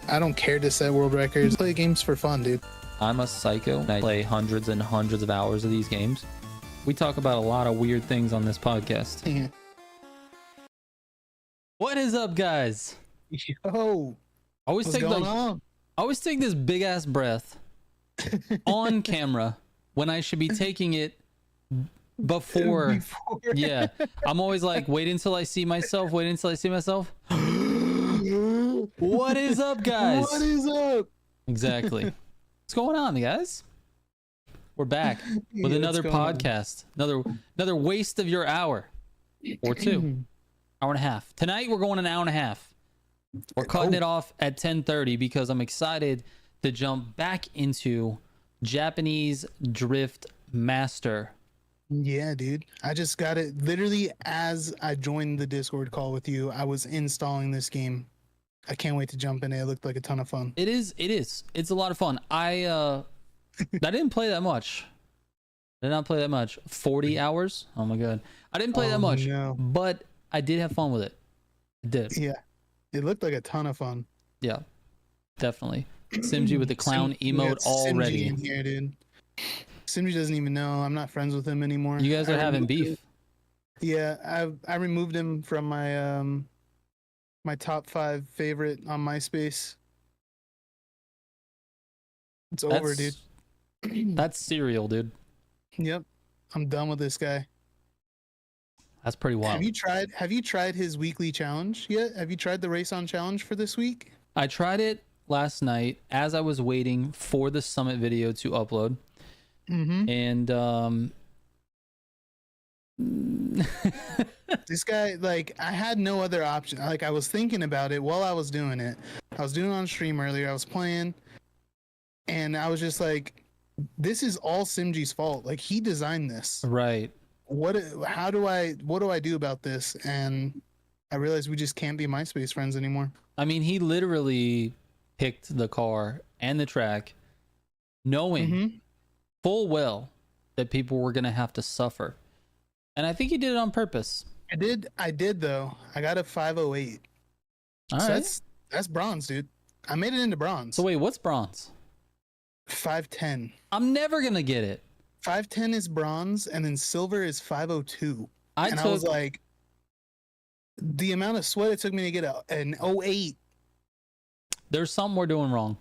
I don't care to set world records. Play games for fun, dude. I'm a psycho. I play hundreds and hundreds of hours of these games. We talk about a lot of weird things on this podcast. Yeah. What is up, guys? Yo, I always what's take going on? I always take this big ass breath on camera when I should be taking it before. Yeah, I'm always like, wait until I see myself. Wait until I see myself. What is up, guys? What is up? Exactly. What's going on, guys? We're back with Yeah, another what's going podcast. Another waste of your hour or two. Hour and a half. Tonight we're going an hour and a half. We're cutting it off at 10:30 because I'm excited to jump back into Japanese Drift Master. Yeah, dude. I just got it literally as I joined the Discord call with you. I was installing this game. I can't wait to jump in it. It looked like a ton of fun. It is. It's a lot of fun. I didn't play that much. Did not play that much. 40 hours? Oh my god. I didn't play that much. No. But I did have fun with it. I did. Yeah. It looked like a ton of fun. Yeah. Definitely. Simji with the clown emote already. Simji in here, dude. Simji doesn't even know. I'm not friends with him anymore. You guys are having beef. Yeah, I removed him from my my top 5 favorite on MySpace. It's over, dude. That's serial, dude. Yep. I'm done with this guy. That's pretty wild. Have you tried his weekly challenge yet? Have you tried the race on challenge for this week? I tried it last night as I was waiting for the summit video to upload. And this guy, like, I had no other option. Like, I was thinking about it while I was doing it. I was doing it on stream earlier. I was playing, and I was just like, this is all Simji's fault. Like, he designed this. right. What do I do about this? And I realized we just can't be MySpace friends anymore. I mean, he literally picked the car and the track knowing full well that people were going to have to suffer. And I think he did it on purpose. I did though. I got a 508. All So right. that's bronze, dude. I made it into bronze. So wait, what's bronze? 510. I'm never going to get it. 510 is bronze, and then silver is 502. I I was like, the amount of sweat it took me to get an 08. There's something we're doing wrong.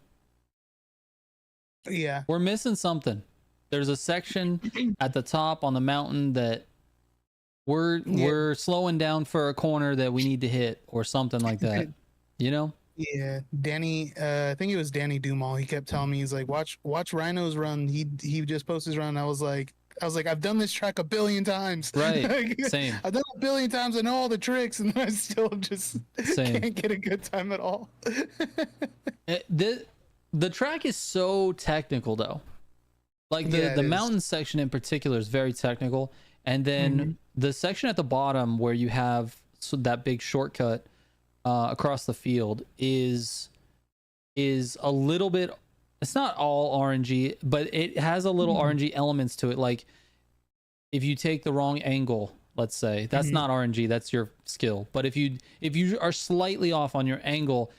Yeah. We're missing something. There's a section at the top on the mountain that we're slowing down for a corner that we need to hit or something like that. You know? Yeah. Danny, I think it was Danny Dumal. He kept telling me, he's like, watch Rhino's run. He just posted his run. I was like, I've done this track 1 billion times. Right. Like, Same. I've done it 1 billion times. I know all the tricks, and I still just can't get a good time at all. The track is so technical though. Like the mountain section in particular is very technical, and then the section at the bottom where you have that big shortcut across the field is a little bit. It's not all RNG, but it has a little RNG elements to it. Like if you take the wrong angle, let's say, that's not RNG, that's your skill. But if you are slightly off on your angle,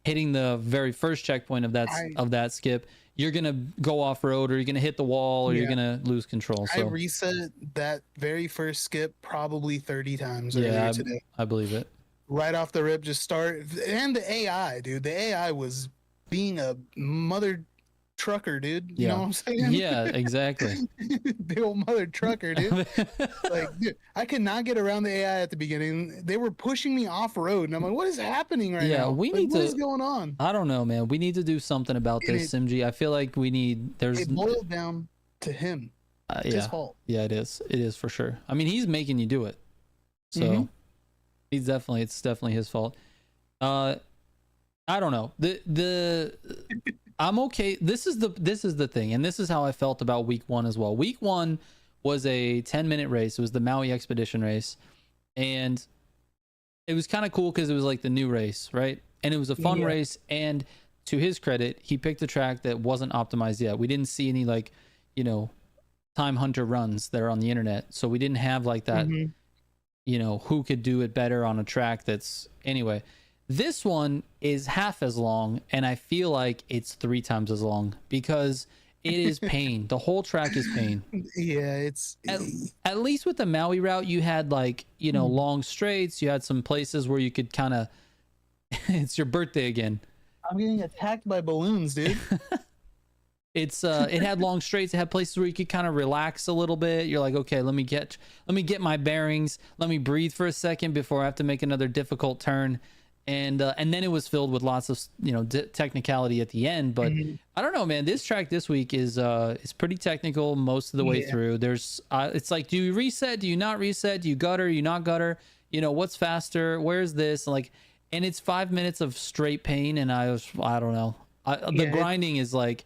hitting the very first checkpoint of that skip, you're gonna go off road, or you're gonna hit the wall, or you're gonna lose control. So I reset that very first skip probably 30 times earlier today. I believe it. Right off the rip, just start. And the AI, dude. The AI was being a mother trucker, dude. You know what I'm saying? Yeah, exactly. Big old mother trucker, dude. Like, dude, I could not get around the AI at the beginning. They were pushing me off road, and I'm like, what is happening right now? Yeah, what is going on? I don't know, man. We need to do something about this, Simji. I feel like it boiled down to him. It's his fault. Yeah, it is. It is for sure. I mean, he's making you do it. So it's definitely his fault. I don't know. I'm okay. This is the thing, and this is how I felt about week 1 as well. Week 1 was a 10-minute race. It was the Maui Expedition race, and it was kind of cool because it was like the new race, right? And it was a fun race. And to his credit, he picked a track that wasn't optimized yet. We didn't see any time hunter runs that are on the internet, so we didn't have like that. Who could do it better on a track that's anyway. This one is half as long, and I feel like it's 3 times as long because it is pain. The whole track is pain. Yeah, it's at least with the Maui route, you had like, you know, long straights. You had some places where you could kind of. It's your birthday again. I'm getting attacked by balloons, dude. It had long straights. It had places where you could kind of relax a little bit. You're like, okay, let me get my bearings. Let me breathe for a second before I have to make another difficult turn. And then it was filled with lots of, you know, technicality at the end. But I don't know, man. This track this week is pretty technical most of the way through. There's it's like, do you reset? Do you not reset? Do you gutter? You not gutter? You know, what's faster? Where's this? Like, and it's 5 minutes of straight pain. And I don't know. The grinding is like.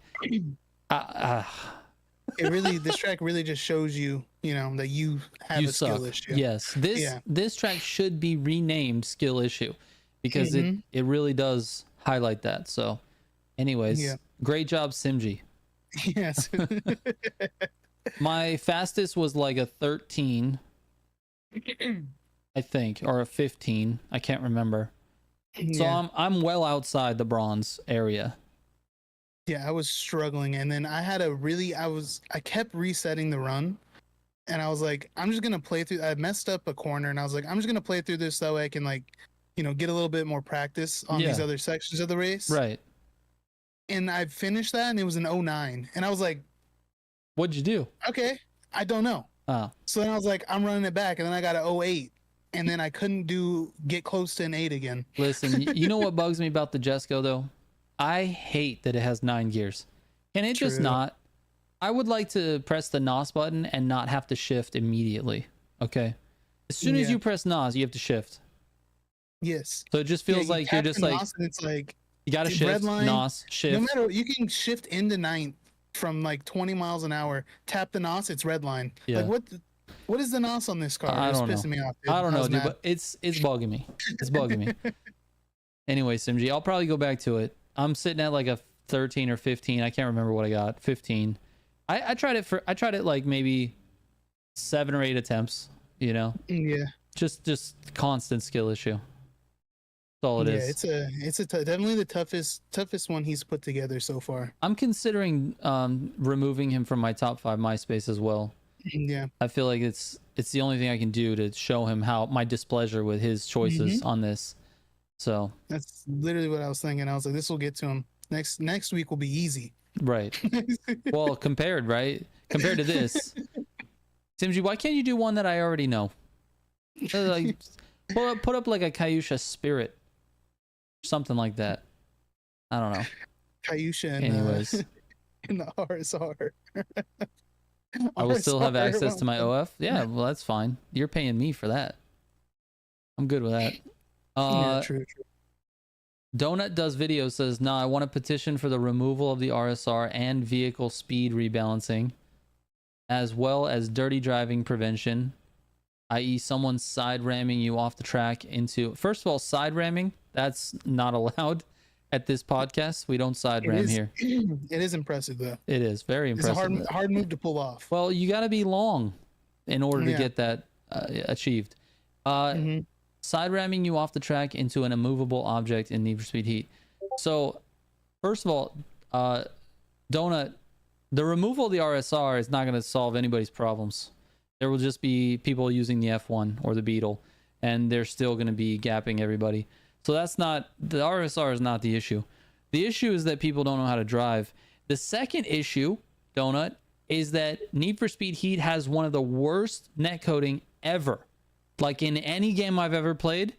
This track really just shows you, you know, that you have a skill issue. Yes, this track should be renamed skill issue because it really does highlight that. So, anyways, great job, Simji. Yes. My fastest was like a 13, I think, or a 15. I can't remember. So I'm well outside the bronze area. Yeah, I was struggling, and then I kept resetting the run, and I was like, I'm just gonna play through. I messed up a corner, and I was like, I'm just gonna play through this so I can, like, you know, get a little bit more practice on these other sections of the race. Right. And I finished that, and it was an 09, and I was like, what'd you do? Okay, I don't know. So then I was like, I'm running it back, and then I got an 08, and then I couldn't get close to an 8 again. Listen, you know what bugs me about the Jesco though? I hate that it has 9 gears. Can it just not? I would like to press the NOS button and not have to shift immediately. Okay. As soon as you press NOS, you have to shift. Yes. So it just feels like you're just like, NOS and it's like you got to shift, NOS, shift. No matter, you can shift into 9th from like 20 miles an hour. Tap the NOS, it's red line. Yeah. Like what is the NOS on this car? I don't know. Pissing me off, dude. I don't know, dude, but it's bugging me. It's bugging me. Anyway, Simji, I'll probably go back to it. I'm sitting at like a 13 or 15. I can't remember what I got. 15. I tried it like maybe 7 or 8 attempts, you know? Yeah. Just constant skill issue. That's all it is. It's definitely the toughest one he's put together so far. I'm considering removing him from my top 5 MySpace as well. Yeah. I feel like it's the only thing I can do to show him how my displeasure with his choices on this. So that's literally what I was thinking. I was like, this will get to him. Next week will be easy. Right. Well, compared to this, Simji, why can't you do one that I already know? Like, put up like a Kyusha Spirit, something like that. I don't know. Kyusha and anyways, in the RSR. I will still have access to my OF. Yeah, well, that's fine. You're paying me for that. I'm good with that. Yeah, true. Donut Does Video says, I want a petition for the removal of the RSR and vehicle speed rebalancing, as well as dirty driving prevention, i.e. someone side ramming you off the track into... First of all, side ramming, that's not allowed at this podcast. We don't side ram here. It is impressive, though. It is very impressive. It's a hard move to pull off. Well, you got to be long in order to get that achieved. Side ramming you off the track into an immovable object in Need for Speed Heat. So, first of all, Donut, the removal of the RSR is not going to solve anybody's problems. There will just be people using the F1 or the Beetle, and they're still going to be gapping everybody. So the RSR is not the issue. The issue is that people don't know how to drive. The second issue, Donut, is that Need for Speed Heat has one of the worst netcoding ever. Like in any game I've ever played,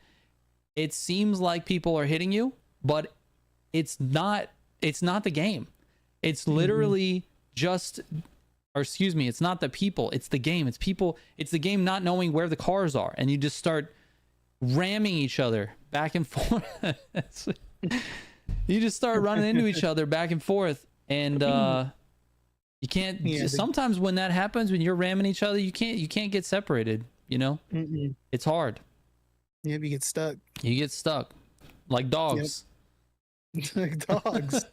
it seems like people are hitting you, but it's not the game. It's literally it's not the people, it's the game. It's the game not knowing where the cars are, and you just start ramming each other back and forth. You just start running into each other back and forth, and you can't sometimes when that happens, when you're ramming each other, you can't get separated. You know, it's hard. Yep, you get stuck. You get stuck, like dogs. Yep. Like dogs.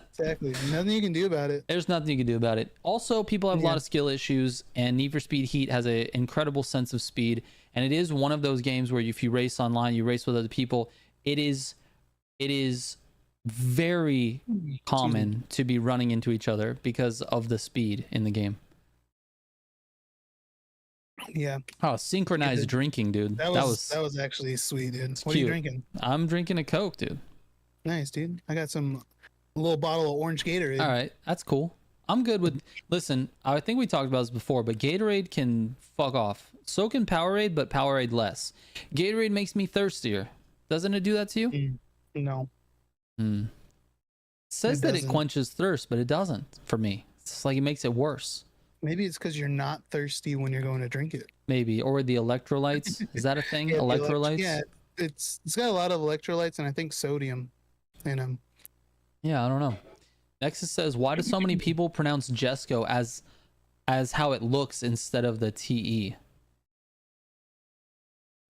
Exactly. Nothing you can do about it. There's nothing you can do about it. Also, people have a lot of skill issues, and Need for Speed Heat has an incredible sense of speed. And it is one of those games where if you race online, you race with other people, it is very common to be running into each other because of the speed in the game. Yeah. Oh, synchronized drinking, dude. That was actually sweet, dude. What are you drinking? I'm drinking a Coke, dude. Nice, dude. I got a little bottle of orange Gatorade. All right, that's cool. I'm good with. Listen, I think we talked about this before, but Gatorade can fuck off. So can Powerade, but Powerade less. Gatorade makes me thirstier. Doesn't it do that to you? No. It says that it quenches thirst, but it doesn't for me. It's like it makes it worse. Maybe it's because you're not thirsty when you're going to drink it. Maybe. Or the electrolytes. Is that a thing? Yeah, electrolytes? Yeah, it's got a lot of electrolytes and I think sodium in them. Yeah, I don't know. Nexus says, why do so many people pronounce Jesco as how it looks instead of the TE?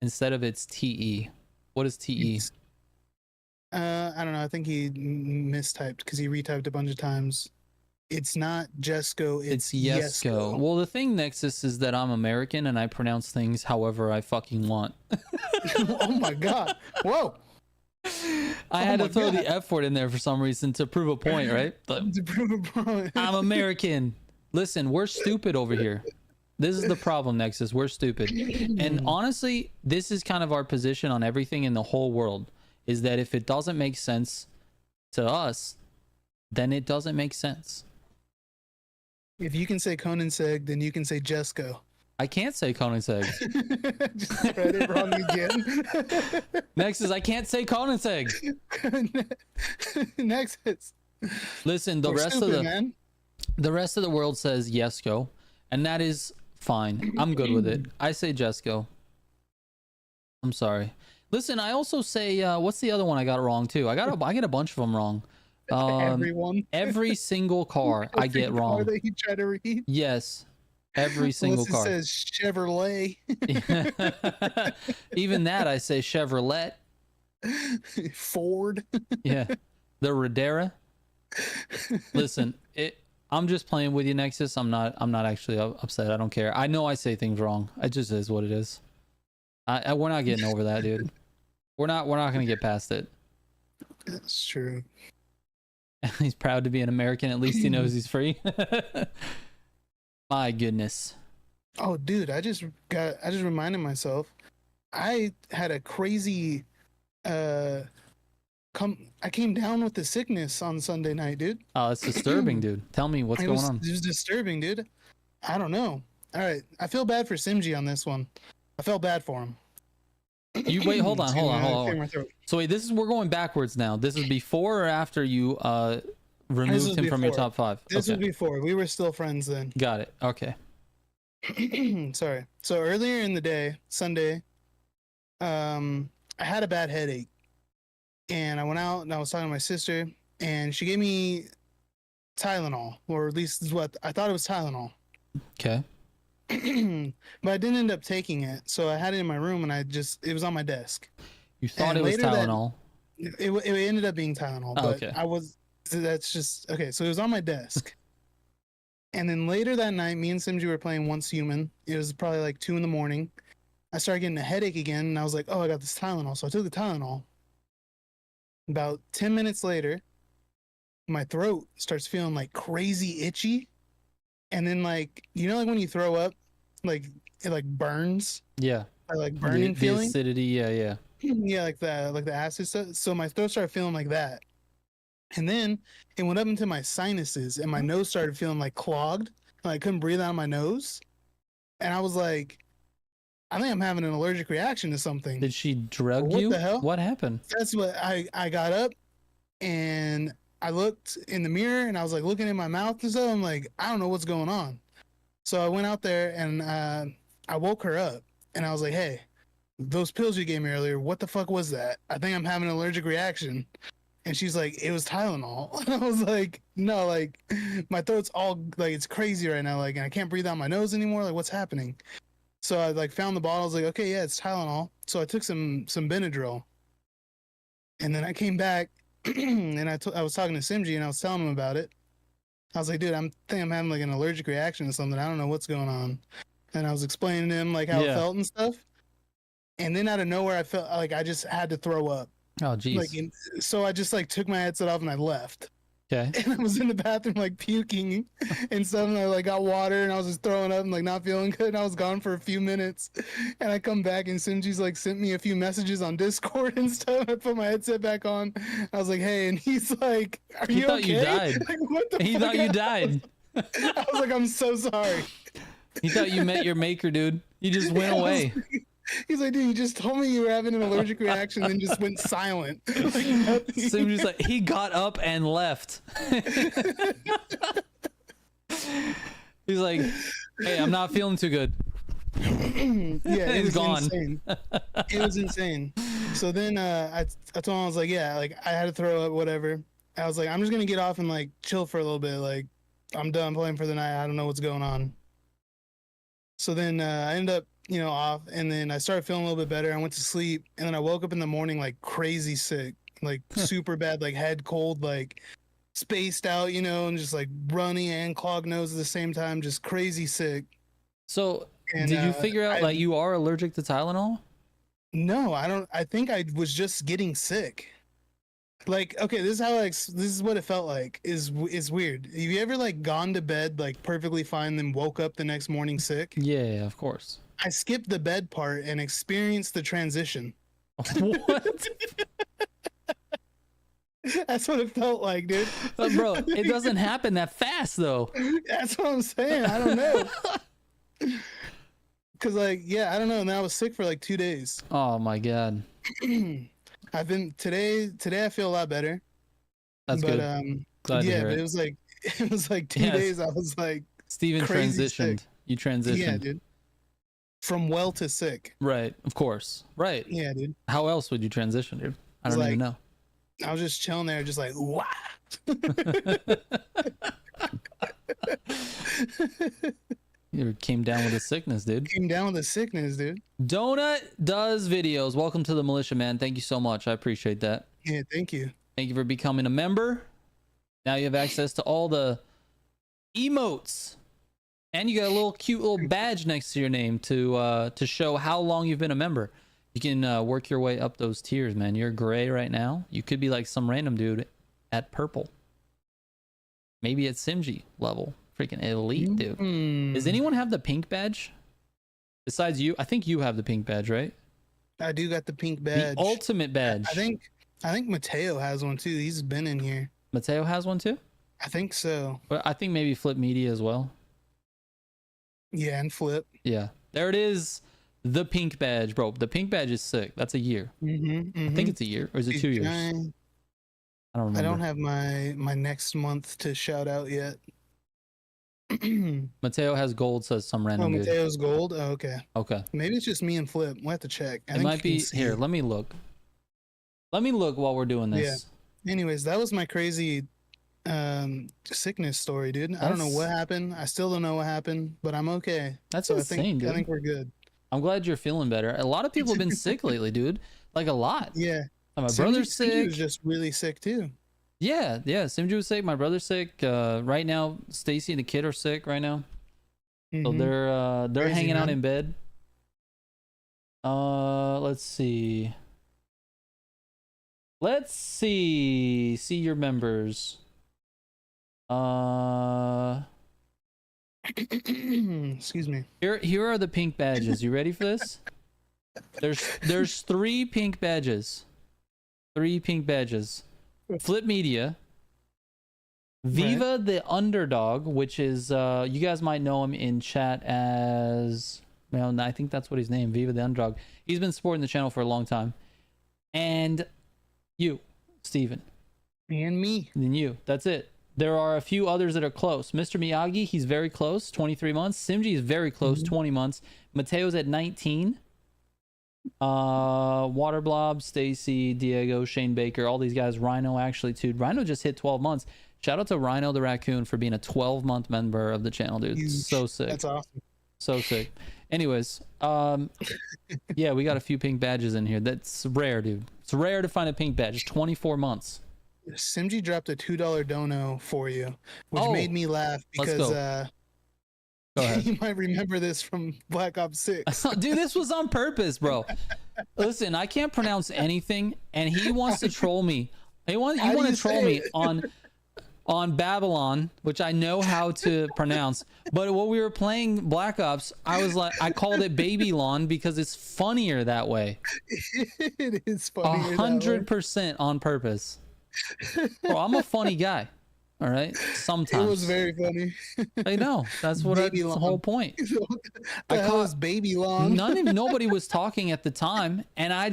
Instead of its TE. What is TE? I don't know. I think he mistyped because he retyped a bunch of times. It's not Jesco, it's Yesco. Well, the thing, Nexus, is that I'm American and I pronounce things however I fucking want. Oh my god. Whoa. I had to throw the F word in there for some reason to prove a point, right? But to prove a point. I'm American. Listen, we're stupid over here. This is the problem, Nexus. We're stupid. And honestly, this is kind of our position on everything in the whole world, is that if it doesn't make sense to us, then it doesn't make sense. If you can say Koenigsegg, then you can say Jesco. I can't say Koenigsegg. Just read it wrong again. Nexus, I can't say Koenigsegg. Nexus. Listen, the rest of the world says Yesco, and that is fine. I'm good with it. I say Jesco. I'm sorry. Listen, I also say what's the other one I got wrong too? I get a bunch of them wrong. Everyone. Every single car I get wrong. That you try to read. Yes. Every single car. It says Chevrolet. Even that I say Chevrolet. Ford. Yeah. The Rodera. Listen, I'm just playing with you, Nexus. I'm not actually upset. I don't care. I know I say things wrong. It just is what it is. We're not getting over that, dude. We're not gonna get past it. That's true. He's proud to be an American. At least he knows he's free. My goodness. Oh, dude, I just reminded myself. I had a crazy I came down with the sickness on Sunday night, dude. Oh, it's disturbing, dude. Tell me what's going on. It was disturbing, dude. I don't know. All right, I feel bad for Simji on this one. I felt bad for him. You wait, hold on. So wait, we're going backwards now. This is before or after you removed him from your top 5? This was before. We were still friends then. Got it. Okay. Sorry. So earlier in the day, Sunday, I had a bad headache. And I went out and I was talking to my sister and she gave me Tylenol, or at least is what I thought it was Tylenol. Okay. But I didn't end up taking it. So I had it in my room and it was on my desk. You thought it was Tylenol? It ended up being Tylenol, but okay. That's just, okay. So it was on my desk. And then later that night, me and Simji were playing Once Human. It was probably like 2 a.m. I started getting a headache again and I was like, oh, I got this Tylenol. So I took the Tylenol. About 10 minutes later, my throat starts feeling like crazy itchy. And then like, like when you throw up, like it like burns. Yeah. Like burning feeling. The acidity, yeah. Yeah, like the acid stuff. So my throat started feeling like that. And then it went up into my sinuses and my nose started feeling like clogged. And I couldn't breathe out of my nose. And I was like, I think I'm having an allergic reaction to something. Did she drug you? What the hell? What happened? That's what I got up and I looked in the mirror and I was like looking in my mouth and stuff. I'm like, I don't know what's going on. So I went out there and I woke her up and I was like, hey, those pills you gave me earlier, what the fuck was that? I think I'm having an allergic reaction. And she's like, it was Tylenol. And I was like, no, like my throat's all like, it's crazy right now. Like, and I can't breathe out my nose anymore. Like, what's happening? So I like found the bottle. I was like, okay, yeah, it's Tylenol. So I took some Benadryl. And then I came back and I was talking to Simji and I was telling him about it. I was like, dude, I think I'm having like an allergic reaction to something. I don't know what's going on. And I was explaining to him like how it felt and stuff. And then out of nowhere, I felt like I just had to throw up. Oh, Like, geez. so I just like took my headset off and I left. Okay. And I was in the bathroom like puking and stuff, and I like got water and I was just throwing up and like not feeling good. And I was gone for a few minutes, and I come back and Simji's like sent me a few messages on Discord and stuff. I put my headset back on. I was like, "Hey," and he's like, "Are He you thought okay?" you died. Like, what the He fuck? thought you died. I was like, "I'm so sorry." He thought you met your maker, dude. You just went away. He's like, "Dude, you just told me you were having an allergic reaction, then just went silent." Like nothing. So he was like, he got up and left. He's like, "Hey, I'm not feeling too good." Yeah, it He's was gone. insane. It was insane. So then I told him, I was like, yeah, like I had to throw up, whatever. I was like, I'm just gonna get off and like chill for a little bit. Like I'm done playing for the night. I don't know what's going on. So then I ended up, off, and then I started feeling a little bit better. I went to sleep, and then I woke up in the morning like crazy sick, like super bad, like head cold, like spaced out, and just like runny and clogged nose at the same time, just crazy sick. So And did you figure out like you are allergic to Tylenol? No, I don't. I think I was just getting sick. Like, okay, this is how this is what it felt like. Is weird. Have you ever like gone to bed like perfectly fine, then woke up the next morning sick? Yeah, of course. I skipped the bed part and experienced the transition. What? That's what it felt like, dude. Bro, it doesn't happen that fast though. That's what I'm saying. I don't know. Cause like, yeah, I don't know. And I was sick for like 2 days. Oh my god. I've been today. I feel a lot better. That's but, good. Glad to yeah, hear but it. it was like 2 days. I was like, Steven crazy transitioned. sick. You transitioned. Yeah, dude. From well to sick. Right, of course. Right. Yeah, dude. How else would you transition, dude? I don't even know. I was just chilling there, just like, wow. You came down with a sickness, dude. Came down with a sickness, dude. Donut does videos. Welcome to the Militia, man. Thank you so much. I appreciate that. Yeah, thank you. Thank you for becoming a member. Now you have access to all the emotes. And you got a little cute little badge next to your name to show how long you've been a member. You can work your way up those tiers, man. You're gray right now. You could be like some random dude at purple. Maybe at Simji level. Freaking elite, dude. Does anyone have the pink badge? Besides you? I think you have the pink badge, right? I do got the pink badge. The ultimate badge. I think Mateo has one too. He's been in here. Mateo has one too? I think so. But I think maybe Flip Media as well. Yeah, and Flip. Yeah. There it is. The pink badge, bro. The pink badge is sick. That's a year. I think it's a year. Or is it 2 years? I don't remember. I don't have my next month to shout out yet. Mateo has gold, says some random dude. Mateo's gold? Oh, okay. Okay. Maybe it's just me and Flip. We'll have to check. It might be here. Let me look. Let me look while we're doing this. Yeah. Anyways, that was my crazy sickness story, dude. I don't know what happened. I still don't know what happened, but I'm okay. That's insane, dude. I think we're good. I'm glad you're feeling better. A lot of people have been sick lately, dude. Like a lot. Yeah. My brother's sick. Simji was just really sick too. Yeah. Simji was sick. My brother's sick. Right now, Stacy and the kid are sick right now. So they're Crazy, hanging out man. in bed. Let's see. See your members. Excuse me. Here are the pink badges. You ready for this? There's 3 pink badges. 3 pink badges. Flip Media. Viva the Underdog, which is you guys might know him in chat as, well, I think that's what his name, Viva the Underdog. He's been supporting the channel for a long time. And you, Steven. And me. And then you. That's it. There are a few others that are close. Mr. Miyagi, he's very close, 23 months. Simji is very close, 20 months. Mateo's at 19. Waterblob, Stacy, Diego, Shane Baker, all these guys. Rhino actually too. Rhino just hit 12 months. Shout out to Rhino the Raccoon for being a 12-month member of the channel, dude. Huge. So sick. That's awesome. So sick. Anyways, yeah, we got a few pink badges in here. That's rare, dude. It's rare to find a pink badge. It's 24 months. Simji dropped a $2 dono for you, which made me laugh because go Go ahead. You might remember this from Black Ops 6. Dude, this was on purpose, bro. Listen, I can't pronounce anything, and he wants to troll me. You want to troll me on Babylon, which I know how to pronounce. But when we were playing Black Ops, I called it Babylon because it's funnier that way. It is funnier 100% on purpose. Bro, I'm a funny guy. All right. Sometimes it was very funny. I know. That's what that's the whole point. I call baby long. Nobody was talking at the time, and I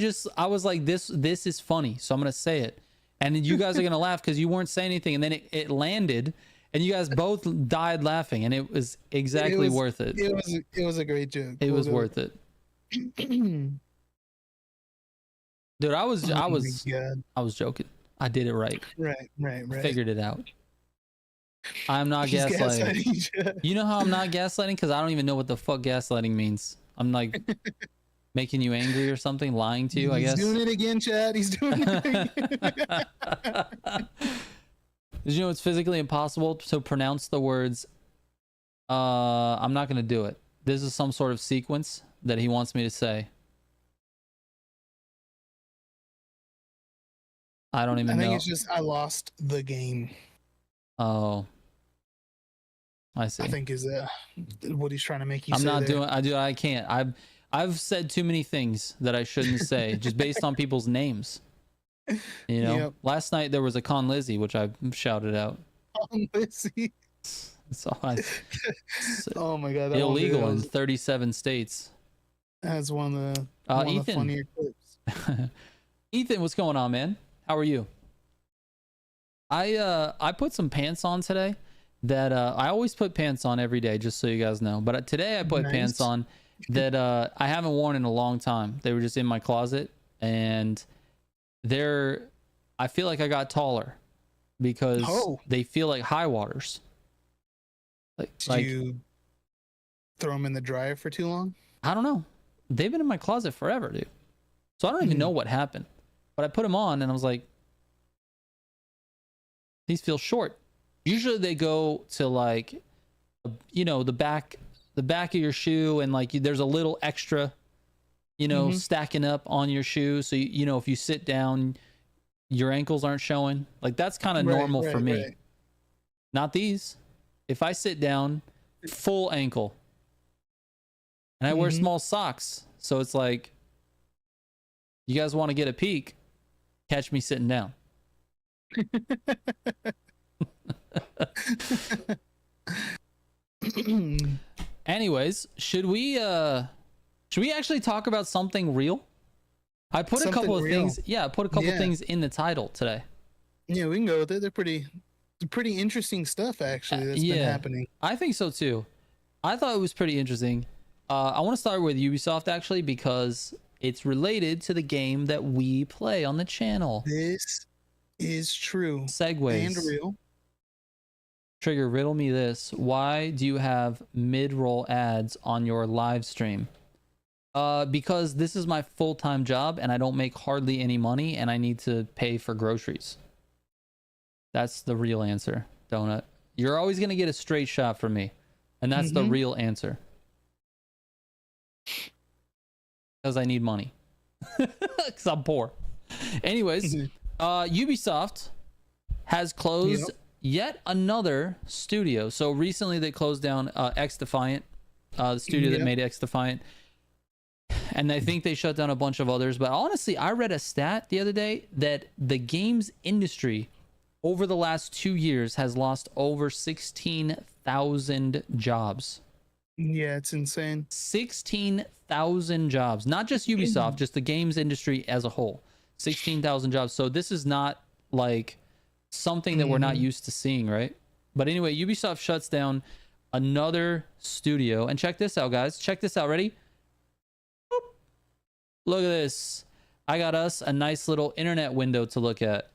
was like, this is funny, so I'm gonna say it. And you guys are gonna laugh because you weren't saying anything, and then it landed, and you guys both died laughing, and it was exactly worth it. It was a great joke. It was worth it. Dude, I was joking. I did it right. Right. Figured it out. I'm not gaslighting. You know how I'm not gaslighting? Because I don't even know what the fuck gaslighting means. I'm like making you angry or something, lying to you, I guess. He's doing it again, Chad. He's doing it again. Did you know it's physically impossible to pronounce the words? I'm not going to do it. This is some sort of sequence that he wants me to say. I don't even know. I think it's just I lost the game. Oh. I see. I think is what he's trying to make you say. I'm not doing I can't. I've said too many things that I shouldn't say just based on people's names. You know, Yep. Last night there was a Con Lizzie, which I shouted out. Con Lizzie. So Oh my god, that illegal in 37 states. That's one of the funnier clips. Ethan, what's going on, man? How are you? I put some pants on today that I always put pants on every day, just so you guys know. But today I put pants on that I haven't worn in a long time. They were just in my closet, and I feel like I got taller because they feel like high waters. Did you throw them in the dryer for too long? I don't know. They've been in my closet forever, dude. So I don't even know what happened. But I put them on and I was like, these feel short. Usually they go to like, you know, the back of your shoe, and like there's a little extra, you know, stacking up on your shoe. So, you know, if you sit down, your ankles aren't showing. Like that's kind of normal for me. Right. Not these. If I sit down, full ankle. And I wear small socks. So it's like, you guys want to get a peek, catch me sitting down. Anyways, should we actually talk about something real? I put a couple of things. Yeah, I put a couple of things in the title today. Yeah, we can go with it. They're pretty interesting stuff actually that's been happening. I think so too. I thought it was pretty interesting. I want to start with Ubisoft actually because it's related to the game that we play on the channel. This is true. Segues. And real. Trigger, riddle me this. Why do you have mid-roll ads on your live stream? Because this is my full-time job and I don't make hardly any money and I need to pay for groceries. That's the real answer, Donut. You're always going to get a straight shot from me. And that's the real answer. Because I need money. Because I'm poor. Anyways, Ubisoft has closed yet another studio. So recently they closed down X Defiant, the studio that made X Defiant. And I think they shut down a bunch of others. But honestly, I read a stat the other day that the games industry over the last 2 years has lost over 16,000 jobs. Yeah, it's insane. 16,000 jobs. Not just Ubisoft, just the games industry as a whole. 16,000 jobs. So this is not like something that we're not used to seeing, right? But anyway, Ubisoft shuts down another studio. And check this out, guys. Check this out. Ready? Boop. Look at this. I got us a nice little internet window to look at.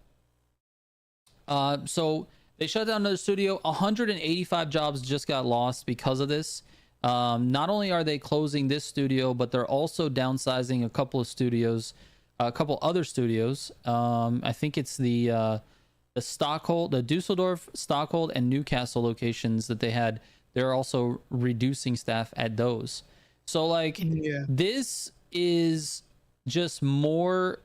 So they shut down another studio. 185 jobs just got lost because of this. Not only are they closing this studio, but they're also downsizing a couple of studios, a couple other studios. I think it's the Stockholm, the Dusseldorf, Stockholm, and Newcastle locations that they had. they're also reducing staff at those. So like this is just more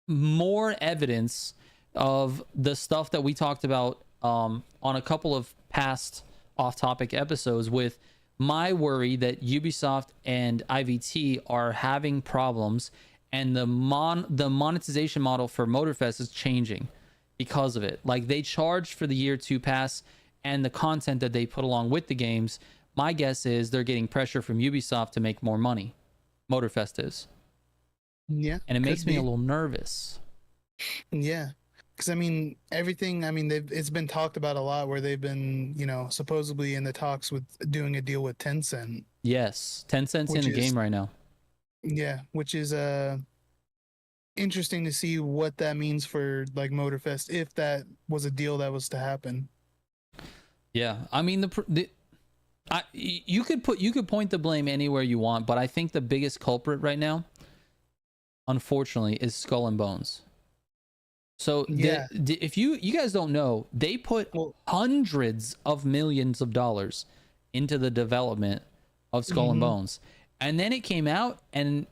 evidence of the stuff that we talked about on a couple of past off-topic episodes, with my worry that Ubisoft and IVT are having problems, and the monetization model for Motorfest is changing because of it. Like, they charged for the year 2 pass and the content that they put along with the games. My guess is they're getting pressure from Ubisoft to make more money. Motorfest is. Yeah. And it makes me a little nervous. Yeah. Because, I mean, everything, I mean, it's been talked about a lot, where they've been, you know, supposedly in the talks with doing a deal with Tencent. Yes. Tencent's in the game right now. Yeah. Which is interesting to see what that means for, like, Motorfest, if that was a deal that was to happen. Yeah. I mean, you could point the blame anywhere you want, but I think the biggest culprit right now, unfortunately, is Skull and Bones. So if you guys don't know, they put hundreds of millions of dollars into the development of Skull and Bones, and then it came out and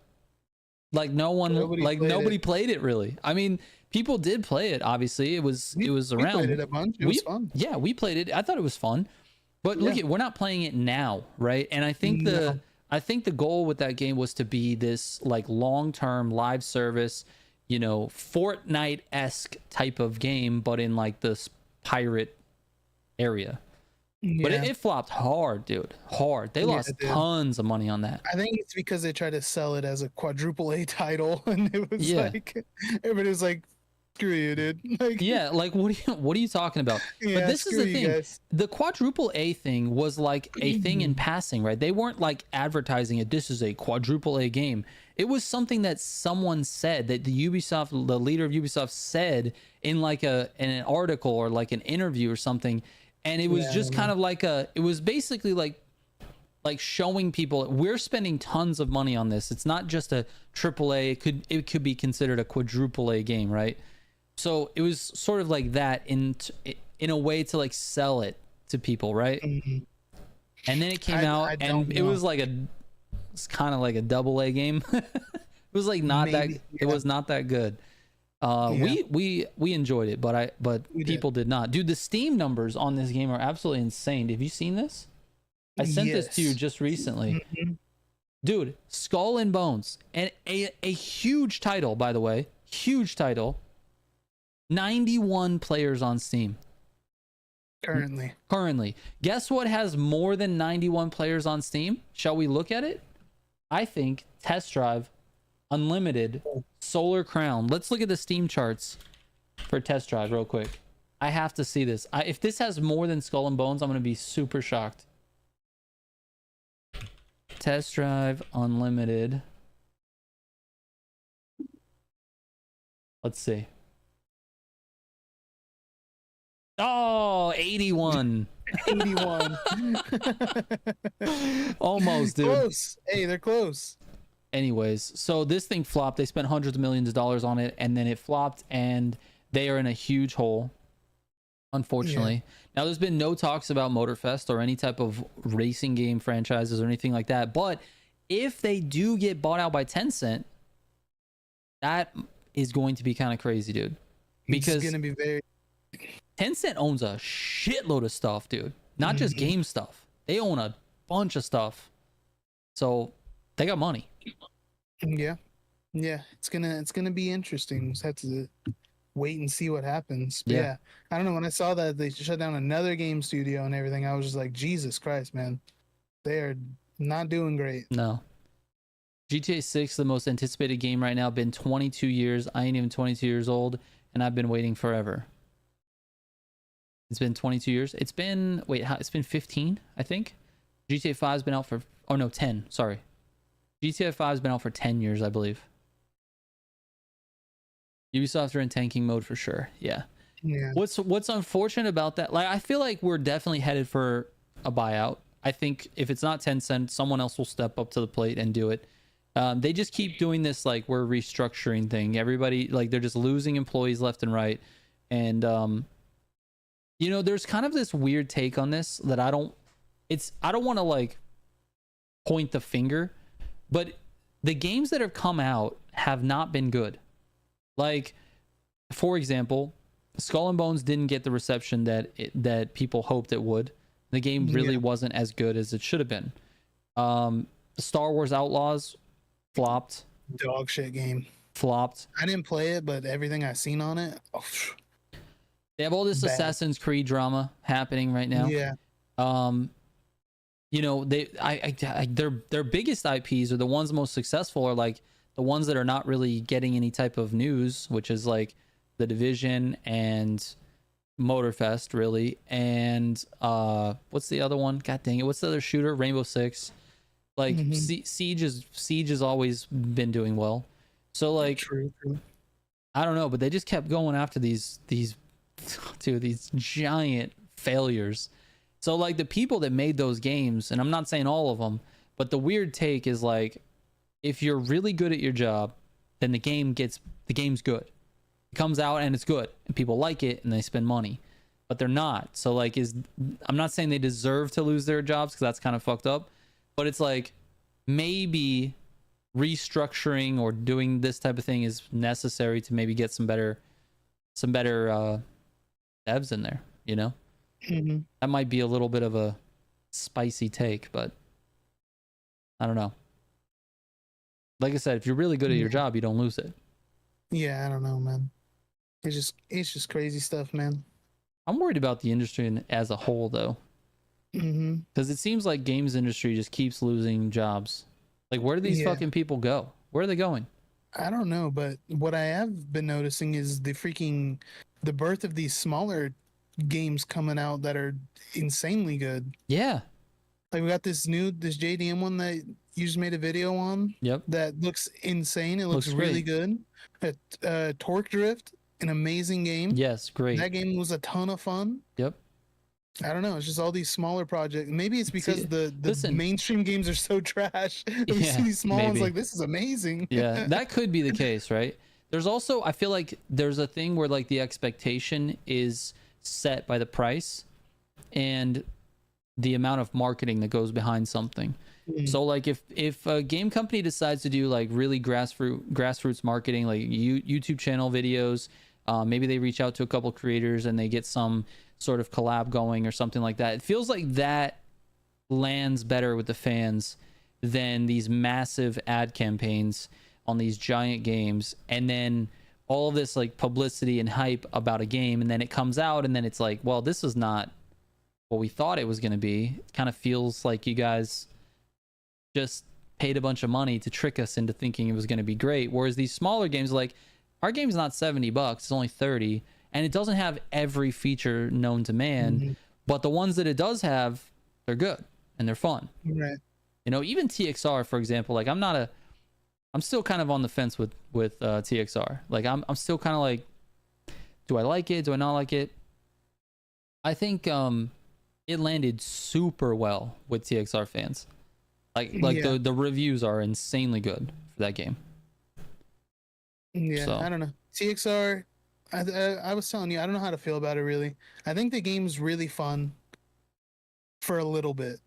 like nobody played it really. I mean, people did play it. Obviously, it was around. We played it a bunch. It was fun. Yeah, we played it. I thought it was fun, but look, we're not playing it now, right? And I think the goal with that game was to be this like long-term live service, you know, Fortnite-esque type of game, but in like this pirate area. Yeah. But it flopped hard, dude. Hard. They lost tons of money on that. I think it's because they tried to sell it as a quadruple A title, and it was like, everybody was like, screw you, dude. Like, yeah, like what are you talking about? But this is the thing. Guys. The quadruple A thing was like a thing in passing, right? They weren't like advertising it. This is a quadruple A game. It was something that someone said, that the leader of Ubisoft said in like in an article or like an interview or something. And it was just kind of like it was basically like showing people we're spending tons of money on this. It's not just a triple A. It could be considered a quadruple A game, right? So it was sort of like that in a way to like sell it to people, right? And then it came out and it was like it's kind of like a double A game. It was like it was not that good. We enjoyed it, but people did not. Dude, the Steam numbers on this game are absolutely insane. Have you seen this? I sent this to you just recently. Dude, Skull and Bones, and a huge title, by the way, huge title. 91 players on Steam. Currently. Guess what has more than 91 players on Steam? Shall we look at it? I think Test Drive, Unlimited, Solar Crown. Let's look at the Steam charts for Test Drive real quick. I have to see this. If this has more than Skull and Bones, I'm going to be super shocked. Test Drive, Unlimited. Let's see. Oh, 81. 81. Almost, dude. Close. Hey, they're close. Anyways, so this thing flopped. They spent hundreds of millions of dollars on it, and then it flopped, and they are in a huge hole, unfortunately. Now, there's been no talks about Motorfest or any type of racing game franchises or anything like that, but if they do get bought out by Tencent, that is going to be kind of crazy, dude. Because it's going to be very... Tencent owns a shitload of stuff, dude. Not just game stuff. They own a bunch of stuff. So they got money. Yeah. It's gonna be interesting. We'll just have to wait and see what happens. But yeah. I don't know. When I saw that they shut down another game studio and everything, I was just like, Jesus Christ, man. They are not doing great. No. GTA 6, the most anticipated game right now, been 22 years. I ain't even 22 years old, and I've been waiting forever. It's been 22 years. It's been, it's been 15, I think. GTA 5's been out for, 10, sorry. GTA 5's been out for 10 years, I believe. Ubisoft are in tanking mode for sure. Yeah. What's unfortunate about that, like, I feel like we're definitely headed for a buyout. I think if it's not Tencent, someone else will step up to the plate and do it. They just keep doing this, like, we're restructuring thing. Everybody, like, they're just losing employees left and right. And, you know, there's kind of this weird take on this that I don't I don't want to like point the finger, but the games that have come out have not been good. Like, for example, Skull and Bones didn't get the reception that people hoped it would. The game really wasn't as good as it should have been. Star Wars Outlaws flopped. Dog shit game. Flopped. I didn't play it, but everything I've seen on it. Oh, they have all this bad Assassin's Creed drama happening right now. Yeah. You know, their biggest IPs, or the ones most successful, are like the ones that are not really getting any type of news, which is like The Division and Motorfest, really. And what's the other one? God dang it! What's the other shooter? Rainbow Six. Like Siege has always been doing well. So like, true. I don't know, but they just kept going after these giant failures. So like the people that made those games, and I'm not saying all of them, but the weird take is like, if you're really good at your job, then the game's good. It comes out and it's good, and people like it, and they spend money, but they're not. So like, I'm not saying they deserve to lose their jobs, because that's kind of fucked up, but it's like maybe restructuring or doing this type of thing is necessary to maybe get some better devs in there, you know. That might be a little bit of a spicy take, but I don't know. Like I said, if you're really good at your job, you don't lose it. Yeah, I don't know, man. It's just crazy stuff, man. I'm worried about the industry as a whole, though, because it seems like games industry just keeps losing jobs. Like, where do these fucking people go? Where are they going? I don't know, but what I have been noticing is the birth of these smaller games coming out that are insanely good. Yeah. Like, we got this JDM one that you just made a video on. Yep. That looks insane. It looks really good. Torque Drift, an amazing game. Yes, great. That game was a ton of fun. Yep. I don't know. It's just all these smaller projects. Maybe it's because the mainstream games are so trash. We see these small ones like, this is amazing. Yeah, that could be the case, right? There's also, I feel like there's a thing where like the expectation is set by the price and the amount of marketing that goes behind something. So like if a game company decides to do like really grassroots marketing, like YouTube channel videos, maybe they reach out to a couple creators and they get some sort of collab going or something like that, it feels like that lands better with the fans than these massive ad campaigns on these giant games, and then all of this like publicity and hype about a game, and then it comes out and then it's like, well, this is not what we thought it was going to be. It kind of feels like you guys just paid a bunch of money to trick us into thinking it was going to be great, whereas these smaller games, like our game's not $70, it's only 30, and it doesn't have every feature known to man, but the ones that it does have, they're good and they're fun. Right. You know, even TXR, for example, like I'm still kind of on the fence with TXR. Like I'm still kind of like, do I like it? Do I not like it? I think it landed super well with TXR fans. Like the reviews are insanely good for that game. Yeah, so. I don't know. TXR, I was telling you, I don't know how to feel about it really. I think the game's really fun for a little bit.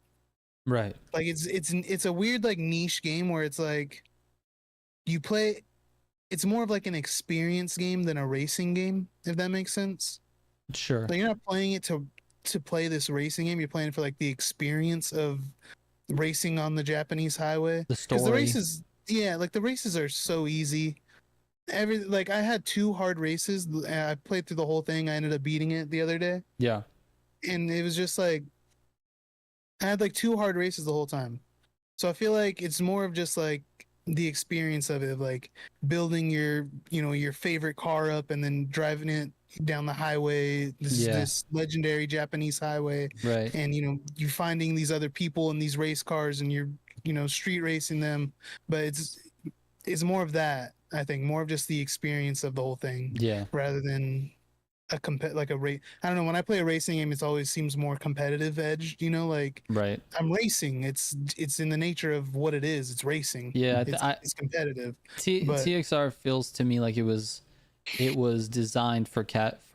Right. Like it's a weird like niche game where it's like you play, it's more of like an experience game than a racing game, if that makes sense. Sure. Like you're not playing it to play this racing game, you're playing it for like the experience of racing on the Japanese highway. The story. 'Cause the races, like the races are so easy. Like I had 2 hard races. I played through the whole thing. I ended up beating it the other day. Yeah. And it was just like I had like 2 hard races the whole time. So I feel like it's more of just like the experience of it, like building your favorite car up and then driving it down the highway, this legendary Japanese highway. Right. And you're finding these other people in these race cars and you're street racing them. But it's more of that. I think more of just the experience of the whole thing. Yeah. Rather than a race. I don't know. When I play a racing game, it always seems more competitive edged. Like right. I'm racing. It's in the nature of what it is. It's racing. Yeah, it's competitive. TXR feels to me like it was it was designed for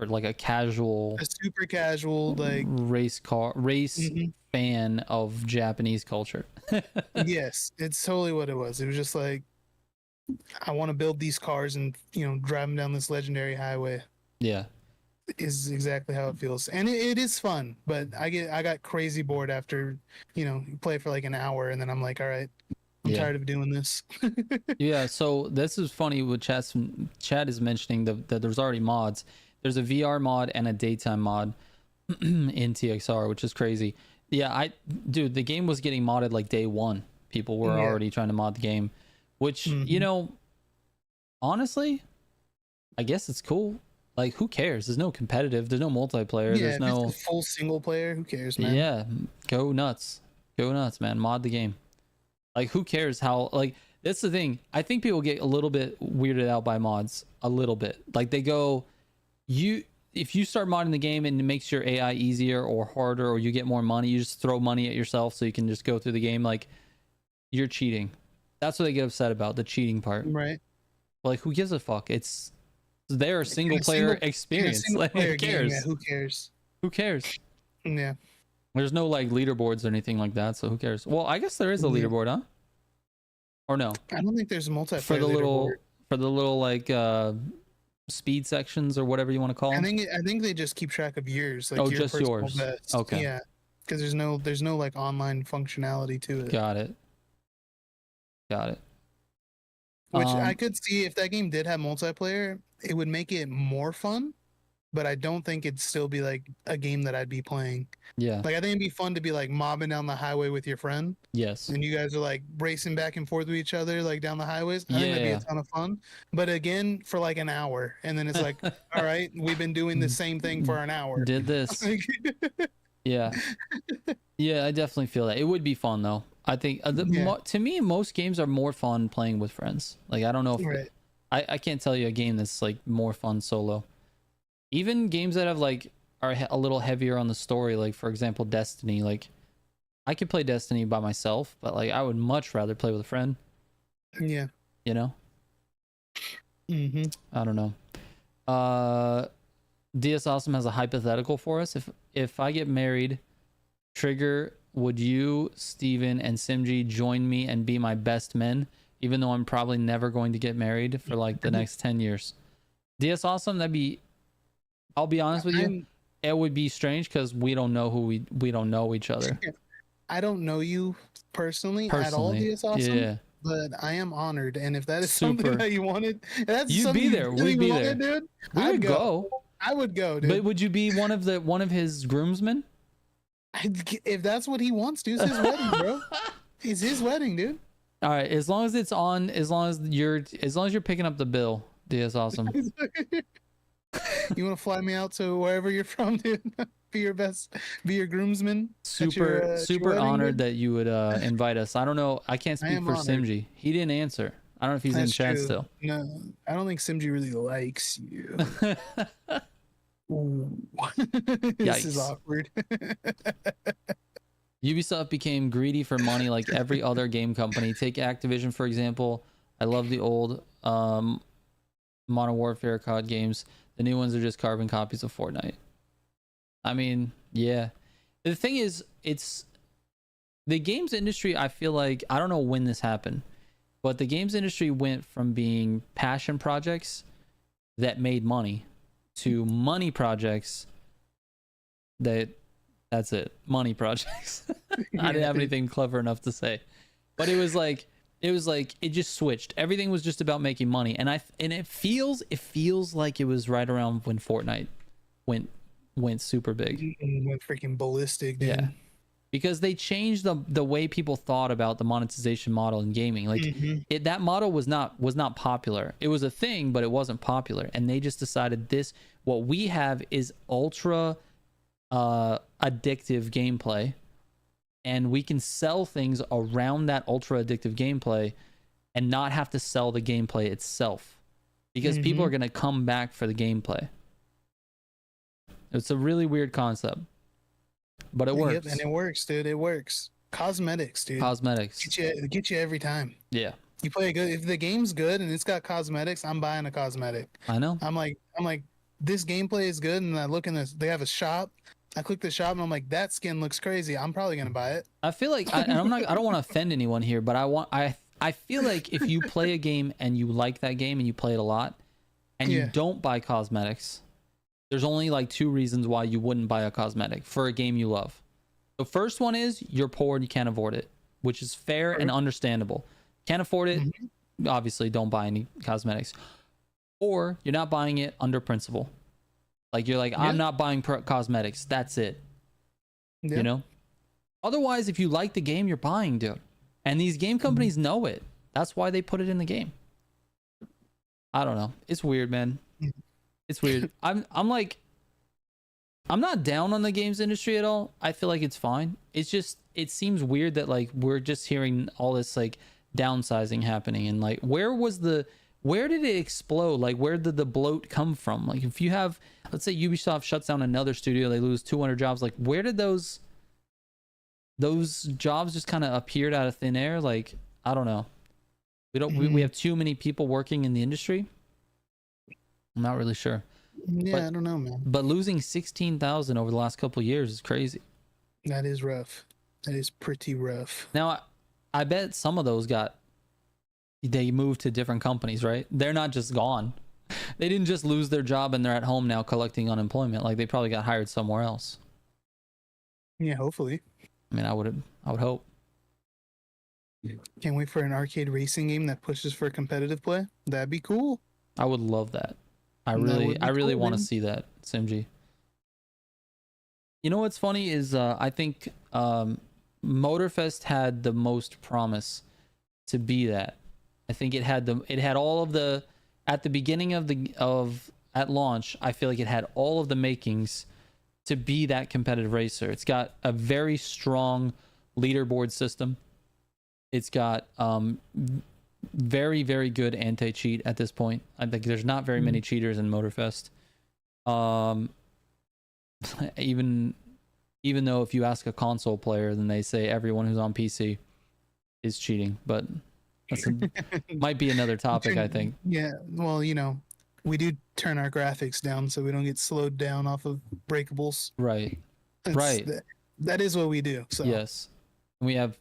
like a casual A super casual, like, race mhm. fan of Japanese culture. Yes, it's totally what it was. It was just like, I want to build these cars and, drive them down this legendary highway. Yeah. Is exactly how it feels, and it is fun. But I got crazy bored after, you play for like an hour, and then I'm like, all right, I'm Yeah. tired of doing this. Yeah, so this is funny what Chad is mentioning that there's already mods. There's a VR mod and a daytime mod in TXR, which is crazy. Yeah, dude, the game was getting modded like day one. People were Yeah. already trying to mod the game, which, Hmm. honestly, I guess it's cool. Like, who cares? There's no competitive, there's no multiplayer, Yeah, there's if it's no. a full single player, who cares, man? Yeah, go nuts. Go nuts, man. Mod the game. Like, who cares how, like, that's the thing. I think people get a little bit weirded out by mods. A little bit. Like, they go, if you start modding the game and it makes your AI easier or harder, or you get more money, you just throw money at yourself so you can just go through the game, like, you're cheating. That's what they get upset about, the cheating part. Right. Like, who gives a fuck? It's their In single a player in a experience. single Like, who player game, yeah, cares? who cares? Who cares? Yeah. There's no like leaderboards or anything like that, so who cares? Well, I guess there is a Yeah. leaderboard, huh? Or no? I don't think there's a For multiplayer the leaderboard. little like speed sections or whatever you want to call them. I think they just keep track of yours, Oh, like your just personal yours. best. Okay. Yeah. Because there's no like online functionality to it. Got it. Got it. Which I could see if that game did have multiplayer, it would make it more fun, but I don't think it'd still be like a game that I'd be playing. Yeah. Like, I think it'd be fun to be like mobbing down the highway with your friend, Yes. and you guys are like racing back and forth with each other, like down the highways. I think that'd be Yeah. a ton of fun. But again, for like an hour, and then it's like, all right, we've been doing the same thing for an hour. Did this. Yeah. Yeah, I definitely feel that. It would be fun though. I think Yeah. to me, most games are more fun playing with friends. Like, I don't know if Right. I can't tell you a game that's like more fun solo. Even games that have like are a little heavier on the story, like for example Destiny. Like, I could play Destiny by myself, but like I would much rather play with a friend. Yeah. You know? Mm-hmm. I don't know. DS Awesome has a hypothetical for us. If I get married, Trigger, would you, Steven, and Simji join me and be my best men, even though I'm probably never going to get married for like the next 10 years? DS Awesome, I'll be honest with you, it would be strange because we don't know we don't know each other. I don't know you personally at all, DS Awesome. Yeah. But I am honored, and if that is Super. something that you wanted, that's You'd something be there. you really We'd be wanted, there. dude. We would go. I would go, dude. But would you be one of his groomsmen? If that's what he wants, dude, it's his wedding, bro. It's his wedding, dude. All right, as long as it's on, as long as you're picking up the bill, DS Awesome. You want to fly me out to wherever you're from, dude? Be your groomsman. Super wedding, honored dude? that you would invite us. I don't know. I can't speak for honored. Simji. He didn't answer. I don't know if he's That's in chat true. still. No, I don't think Simji really likes you. Ooh. This is Yikes. awkward. Ubisoft became greedy for money like every other game company. Take Activision, for example. I love the old Modern Warfare COD games. The new ones are just carbon copies of Fortnite. I mean, yeah. The thing is, it's the games industry, I feel like, I don't know when this happened, but the games industry went from being passion projects that made money to money projects that's it. Money projects. I didn't have anything clever enough to say. But it was like it just switched. Everything was just about making money. And it feels like it was right around when Fortnite went super big. Went freaking ballistic, dude. Yeah. Because they changed the way people thought about the monetization model in gaming. Like that model was not popular. It was a thing, but it wasn't popular. And they just decided what we have is ultra addictive gameplay, and we can sell things around that ultra addictive gameplay and not have to sell the gameplay itself, because people are going to come back for the gameplay. It's a really weird concept, but it works. Yep, and it works, dude. It works. Cosmetics, dude. Cosmetics Get you every time. Yeah, You play good. If the game's good and it's got cosmetics, I'm buying a cosmetic. I know. I'm like, this gameplay is good, and I look in this. They have a shop. I click the shop, and I'm like, that skin looks crazy. I'm probably gonna buy it. I feel like and I'm not. I don't want to offend anyone here, but I feel like if you play a game and you like that game and you play it a lot, and you Yeah. don't buy cosmetics, there's only like two reasons why you wouldn't buy a cosmetic for a game you love. The first one is you're poor and you can't afford it, which is fair and understandable. Can't afford it, obviously don't buy any cosmetics. Or you're not buying it under principle. Like you're like, Yeah. I'm not buying cosmetics. That's it. Yeah. You know? Otherwise, if you like the game, you're buying, dude. And these game companies know it. That's why they put it in the game. I don't know. It's weird, man. It's weird. I'm like, I'm not down on the games industry at all. I feel like it's fine. It's just, it seems weird that like we're just hearing all this like downsizing happening, and like where did it explode? Like where did the bloat come from? Like if you have, let's say Ubisoft shuts down another studio, they lose 200 jobs. Like where did those jobs just kind of appeared out of thin air? Like I don't know. We have too many people working in the industry. I'm not really sure. Yeah, I don't know, man. But losing 16,000 over the last couple of years is crazy. That is rough. That is pretty rough. Now, I bet some of those they moved to different companies, right? They're not just gone. They didn't just lose their job and they're at home now collecting unemployment. Like they probably got hired somewhere else. Yeah, hopefully. I mean, I would hope. Can't wait for an arcade racing game that pushes for competitive play. That'd be cool. I would love that. I That would be really cool, want to man. see that, Simg. You know what's funny is I think Motorfest had the most promise to be that. I think it had all of the at the beginning at launch. I feel like it had all of the makings to be that competitive racer. It's got a very strong leaderboard system. It's got very, very good anti-cheat at this point. I think there's not very many cheaters in Motorfest. Even though if you ask a console player, then they say everyone who's on PC is cheating, but might be another topic, I think. Yeah, well, we do turn our graphics down so we don't get slowed down off of breakables. Right. That is what we do. So Yes. We have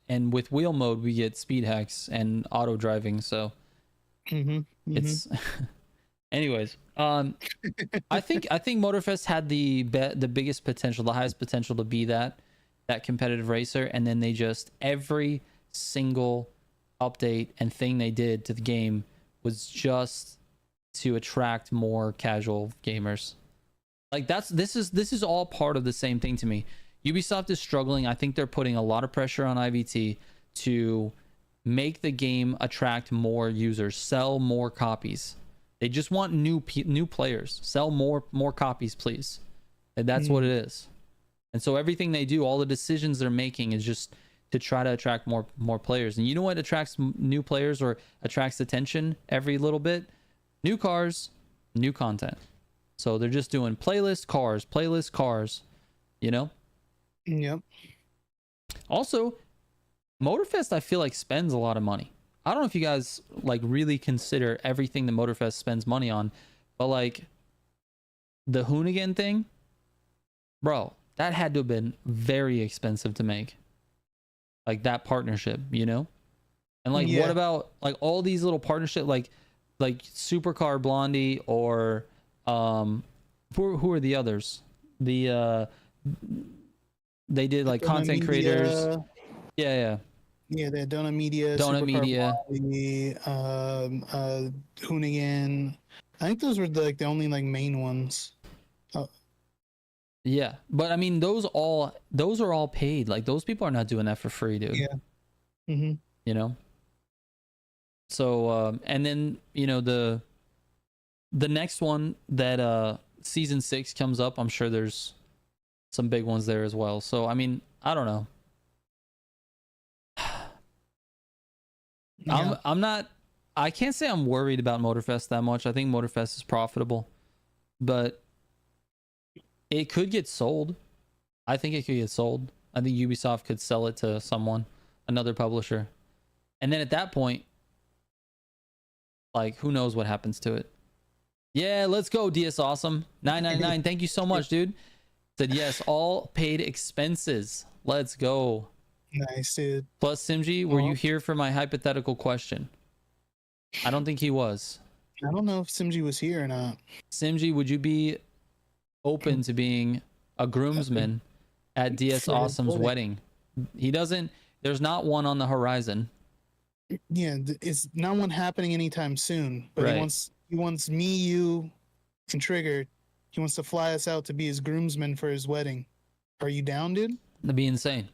and with wheel mode we get speed hacks and auto driving, so it's anyways, I think Motorfest had the biggest potential, the highest potential to be that competitive racer, and then they just every single update and thing they did to the game was just to attract more casual gamers. Like this is all part of the same thing to me. Ubisoft is struggling. I think they're putting a lot of pressure on IVT to make the game attract more users, sell more copies. They just want new players. Sell more copies, please. And that's what it is. And so everything they do, all the decisions they're making is just to try to attract more players. And you know what attracts new players or attracts attention every little bit? New cars, new content. So they're just doing playlist cars, you know? Yep. Also, Motorfest I feel like spends a lot of money. I don't know if you guys like really consider everything the Motorfest spends money on, but like the Hoonigan thing, bro, that had to have been very expensive to make. Like that partnership, you know? And like what about like all these little partnership like Supercar Blondie or who are the others? They did like content creators. Yeah. Yeah, they had Donut Media, Donut Media, Hoonigan. I think those were the only like main ones. Yeah, but I mean those are all paid. Like those people are not doing that for free, dude. Yeah. You know. So and then the next one that season 6 comes up, I'm sure there's some big ones there as well. So I mean, I don't know. Yeah. I can't say I'm worried about Motorfest that much. I think Motorfest is profitable, but it could get sold. I think it could get sold. I think Ubisoft could sell it to someone, another publisher. And then at that point, like, who knows what happens to it. Yeah, let's go, DS Awesome 999. Thank you so much, dude. Said yes, all paid expenses. Let's go. Nice, dude. Plus, Simji, were you here for my hypothetical question? I don't think he was. I don't know if Simji was here or not. Simji, would you be open to being a groomsman at DS Awesome's wedding? He doesn't. There's not one on the horizon. Yeah, it's not one happening anytime soon. But Right. he wants me, you, and Trigger. He wants to fly us out to be his groomsmen for his wedding. Are you down, dude? That'd be insane.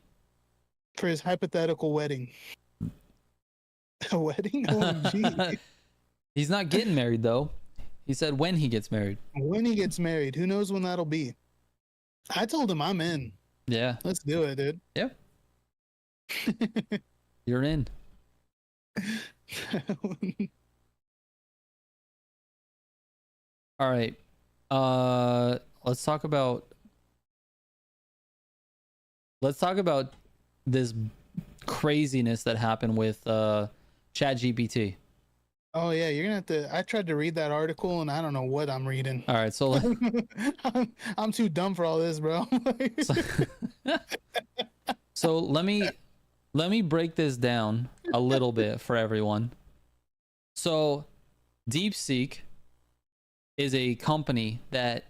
For his hypothetical wedding. A wedding? OMG. He's not getting married though. He said when he gets married. When he gets married, who knows when that'll be? I told him I'm in. Yeah. Let's do it, dude. Yeah. You're in. All right. Let's talk about this craziness that happened with ChatGPT. Oh yeah, you're gonna have to. I tried to read that article and I don't know what I'm reading. All right, so I'm too dumb for all this, bro. so let me break this down a little bit for everyone. So DeepSeek is a company that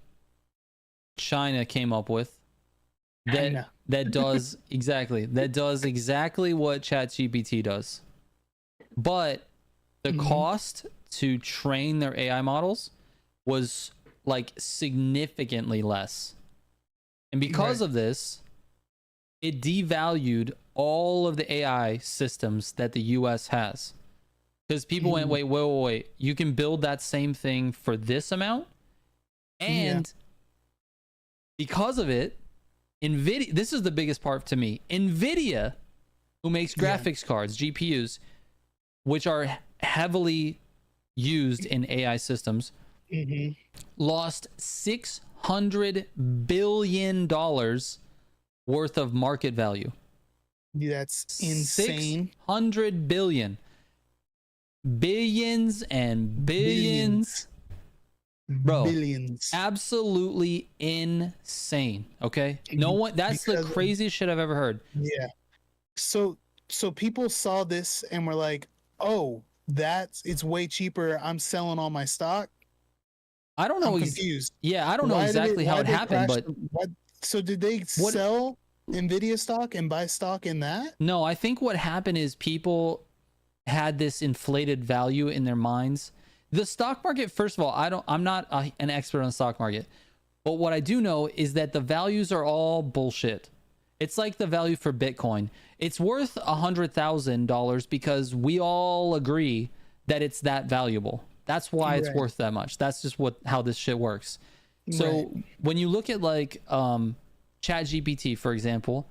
China came up with that does exactly what ChatGPT does. But the cost to train their AI models was like significantly less. And because of this, it devalued all of the AI systems that the US has. Because people went, wait, you can build that same thing for this amount? And because of it, Nvidia, this is the biggest part to me. Nvidia, who makes graphics cards, GPUs, which are heavily used in AI systems, lost $600 billion worth of market value. That's insane. 600 billion. Billions and billions. Bro, billions. Absolutely insane. Okay, no one. That's the craziest shit I've ever heard. Yeah. So people saw this and were like, "Oh, it's way cheaper. I'm selling all my stock." I don't know. I'm confused. Yeah, I don't know exactly how it happened, but so did they sell Nvidia stock and buy stock in that? No, I think what happened is people had this inflated value in their minds. The stock market, first of all, I'm not an expert on the stock market, but what I do know is that the values are all bullshit. It's like the value for Bitcoin. It's worth $100,000 because we all agree that it's that valuable. That's why it's worth that much. That's just how this shit works. So when you look at like ChatGPT, for example,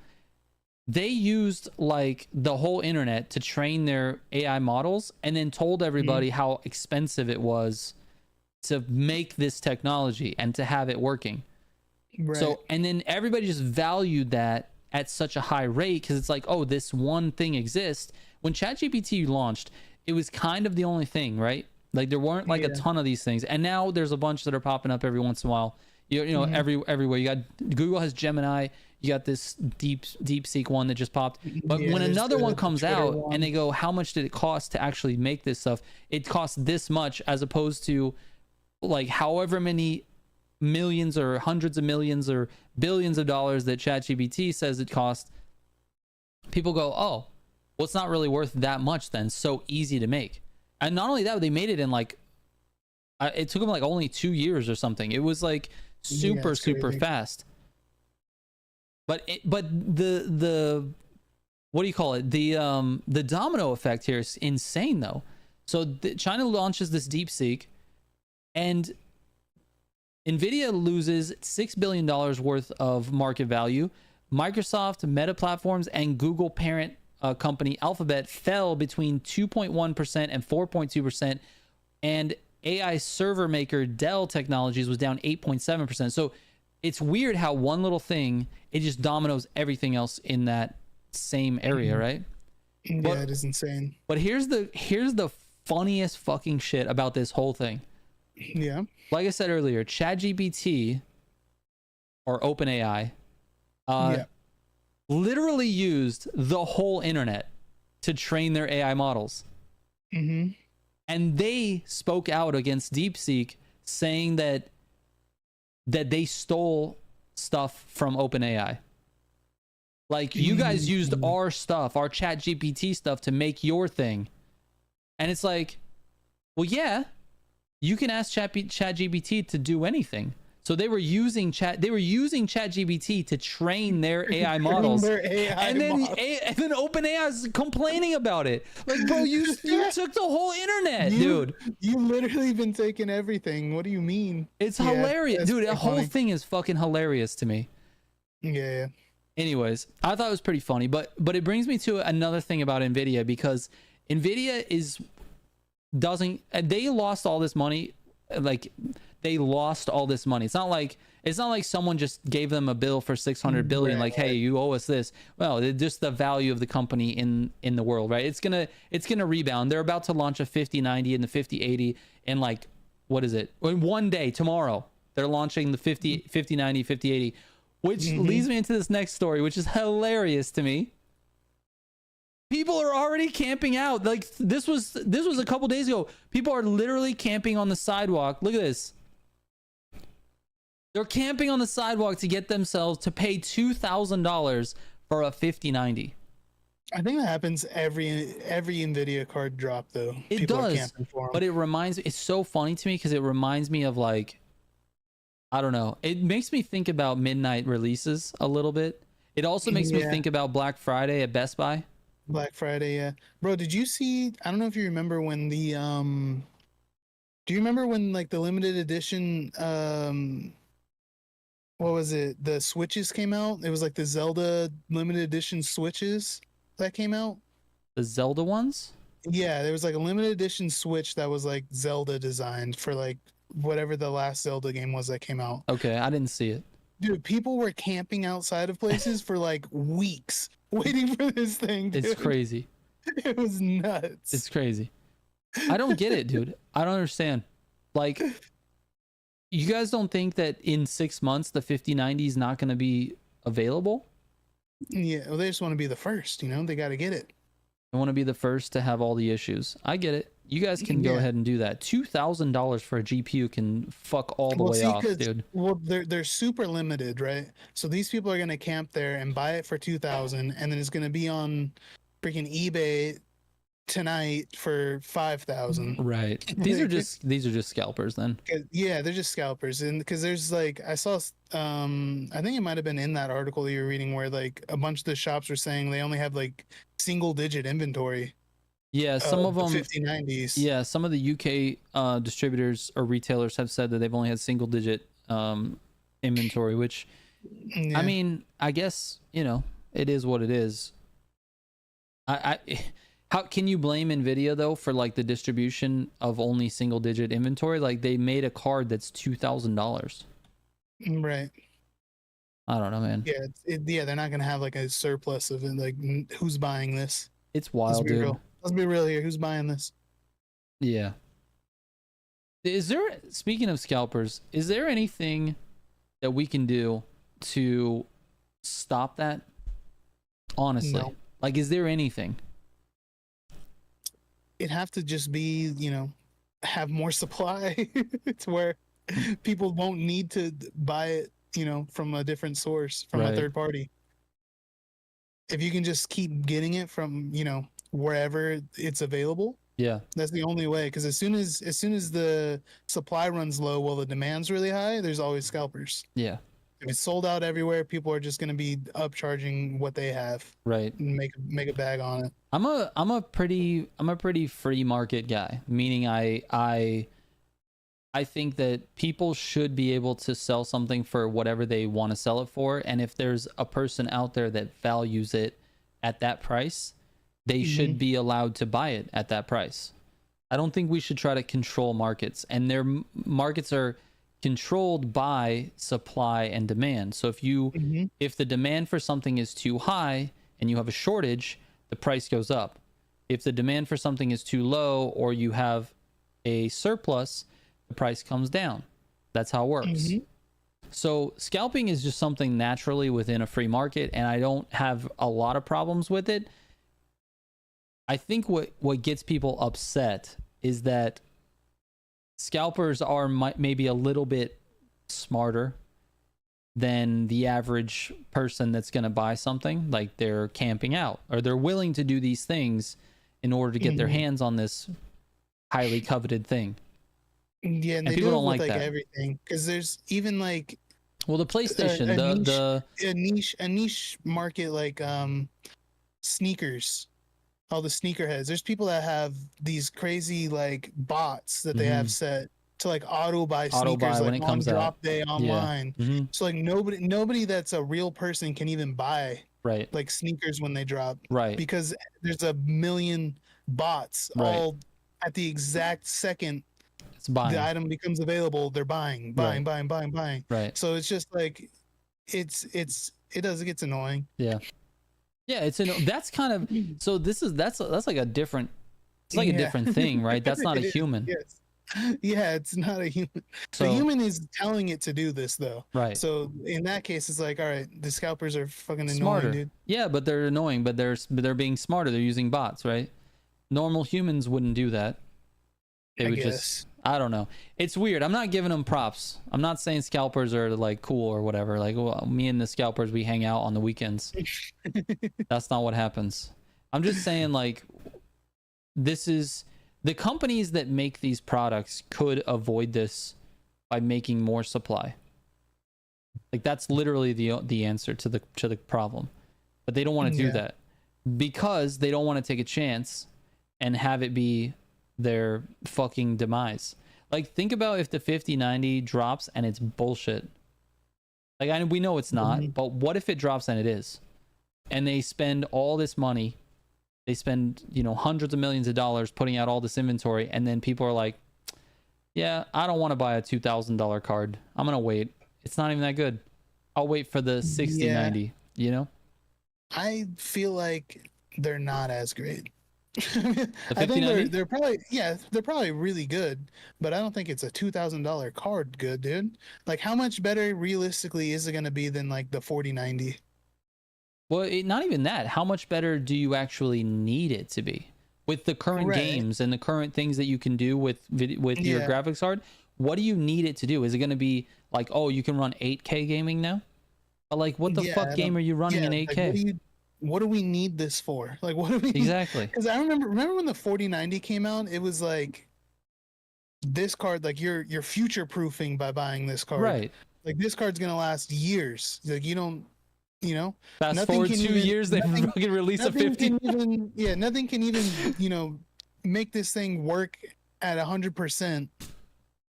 they used like the whole internet to train their AI models and then told everybody how expensive it was to make this technology and to have it working. So, and then everybody just valued that at such a high rate because it's like, oh, this one thing exists. When ChatGPT launched, it was kind of the only thing, right? Like there weren't like a ton of these things. And now there's a bunch that are popping up every once in a while. You know, everywhere. You got Google has Gemini. You got this DeepSeek one that just popped. But when another one comes out and they go, how much did it cost to actually make this stuff? It costs this much as opposed to like however many millions or hundreds of millions or billions of dollars that ChatGPT says it costs. People go, oh, well, it's not really worth that much then. So easy to make. And not only that, they made it in like, it took them like only 2 years or something. It was like super fast. But the what do you call it? The domino effect here is insane though. So China launches this DeepSeek, and Nvidia loses $6 billion worth of market value. Microsoft, Meta Platforms, and Google parent company Alphabet fell between 2.1% and 4.2%, and AI server maker Dell Technologies was down 8.7%. So it's weird how one little thing, it just dominoes everything else in that same area, right? Yeah, it is insane. But here's the funniest fucking shit about this whole thing. Yeah. Like I said earlier, ChatGPT or OpenAI literally used the whole internet to train their AI models. Mm-hmm. And they spoke out against DeepSeek, saying that they stole stuff from OpenAI. Like, you guys used our stuff, our ChatGPT stuff, to make your thing. And it's like, well, yeah, you can ask ChatGPT to do anything. So they were using ChatGPT to train their AI models, and then OpenAI is complaining about it. Like, bro, you took the whole internet, dude. You literally been taking everything. What do you mean? It's hilarious, dude. The whole thing is fucking hilarious to me. Yeah. Anyways, I thought it was pretty funny, but it brings me to another thing about Nvidia, because Nvidia they lost all this money. Like, they lost all this money. It's not like someone just gave them a bill for 600 billion, like, hey, you owe us this. Well, it's just the value of the company in the world, right? It's gonna rebound. They're about to launch a 5090 and the 5080 in, like, what is it? In one day, tomorrow. They're launching the 5090, 5080, which leads me into this next story, which is hilarious to me. People are already camping out. Like, this was a couple days ago. People are literally camping on the sidewalk. Look at this. They're camping on the sidewalk to get themselves to pay $2,000 for a 5090. I think that happens every Nvidia card drop, though. It does, but it's so funny to me because it reminds me of, like, I don't know. It makes me think about midnight releases a little bit. It also makes me think about Black Friday at Best Buy. Black Friday, yeah. Bro, did you see, I don't know if you remember when the do you remember when, like, the limited edition what was it? The Switches came out? It was like the Zelda limited edition Switches that came out. The Zelda ones? Yeah, there was like a limited edition Switch that was like Zelda designed for, like, whatever the last Zelda game was that came out. Okay, I didn't see it. Dude, people were camping outside of places for like weeks waiting for this thing, dude. It's crazy. It was nuts. It's crazy. I don't get it, dude. I don't understand. Like, you guys don't think that in 6 months the 5090 is not going to be available? Yeah, well, they just want to be the first, they got to get it. They want to be the first to have all the issues. I get it. You guys can go ahead and do that. $2,000 for a GPU can fuck all the way off, dude. Well, they're super limited, right? So these people are going to camp there and buy it for $2,000, and then it's going to be on freaking eBay tonight for $5,000. Right. These are just scalpers then. Yeah, they're just scalpers. And because there's, like, I saw I think it might have been in that article that you were reading where, like, a bunch of the shops were saying they only have, like, single digit inventory. Yeah, some of them 5090s. Yeah, some of the UK distributors or retailers have said that they've only had single digit inventory, which I mean, I guess, it is what it is. How can you blame Nvidia though for, like, the distribution of only single digit inventory? Like, they made a card that's $2,000. Right. I don't know, man. Yeah, they're not gonna have, like, a surplus of it. Like, who's buying this? It's wild, dude. Let's be real here. Who's buying this? Yeah. Speaking of scalpers, is there anything that we can do to stop that? Honestly, No. Like, is there anything? It'd have to just be, have more supply. It's where people won't need to buy it, from a different source, from a third party. If you can just keep getting it from, wherever it's available. Yeah, that's the only way. Because as soon as the supply runs low while the demand's really high, there's always scalpers. Yeah. If it's sold out everywhere, people are just going to be upcharging what they have. Right. And make a bag on it. I'm a pretty free market guy, meaning I think that people should be able to sell something for whatever they want to sell it for, and if there's a person out there that values it at that price, they should be allowed to buy it at that price. I don't think we should try to control markets, and their markets are controlled by supply and demand. So if the demand for something is too high and you have a shortage, the price goes up. If the demand for something is too low or you have a surplus, the price comes down. That's how it works. So scalping is just something naturally within a free market, and I don't have a lot of problems with it. I think what gets people upset is that scalpers are maybe a little bit smarter than the average person that's going to buy something. Like, they're camping out, or they're willing to do these things in order to get their hands on this highly coveted thing. Yeah, and they people do it don't with like like that. everything, because there's even like Well, the PlayStation, a niche market, like sneakers. All the sneakerheads. There's people that have these crazy like bots that they have set to like auto buy sneakers when like it on comes drop out. day online. So like nobody that's a real person can even buy Right. like sneakers when they drop. Right. Because there's a million bots all at the exact second it's buying. the item becomes available, they're buying. Right. So it's just like it gets annoying. Yeah. Yeah, that's kind of, so that's like a different, it's like a different thing, right? That's not a human. Yes. Yeah, it's not a human. So, the human is telling it to do this, though. Right. So in that case, it's like, all right, the scalpers are fucking smarter. annoying, dude. Yeah, but they're annoying, but they're being smarter. They're using bots, right? Normal humans wouldn't do that. They would just, I don't know. It's weird. I'm not giving them props. I'm not saying scalpers are like cool or whatever. Like, well, me and the scalpers, we hang out on the weekends. That's not what happens. I'm just saying, like, this is the companies that make these products could avoid this by making more supply. Like, that's literally the answer to the problem. But they don't want to do that because they don't want to take a chance and have it be their fucking demise. Like, think about if the 5090 drops and it's bullshit. Like, we know it's not, but what if it drops and it is? And they spend all this money, they spend, hundreds of millions of dollars putting out all this inventory, and then people are like, yeah, I don't want to buy a $2,000 card. I'm gonna wait. It's not even that good. I'll wait for the 6090. I feel like they're not as great. The I think 5090? they're probably really good, but I don't think it's a $2,000 card good, dude. Like, how much better realistically is it going to be than like the 4090? Well, not even that. How much better do you actually need it to be with the current games and the current things that you can do with your graphics card? What do you need it to do? Is it going to be like, oh, you can run 8K gaming now? But like, what the fuck game are you running in 8K? Like, what do we need this for? Like, what do we exactly? Because I remember when the 4090 came out, it was like, this card, like, you're future proofing by buying this card, right? Like, this card's gonna last years. Like, you don't, fast forward 2 years, they fucking release a 50. Nothing can even make this thing work at 100%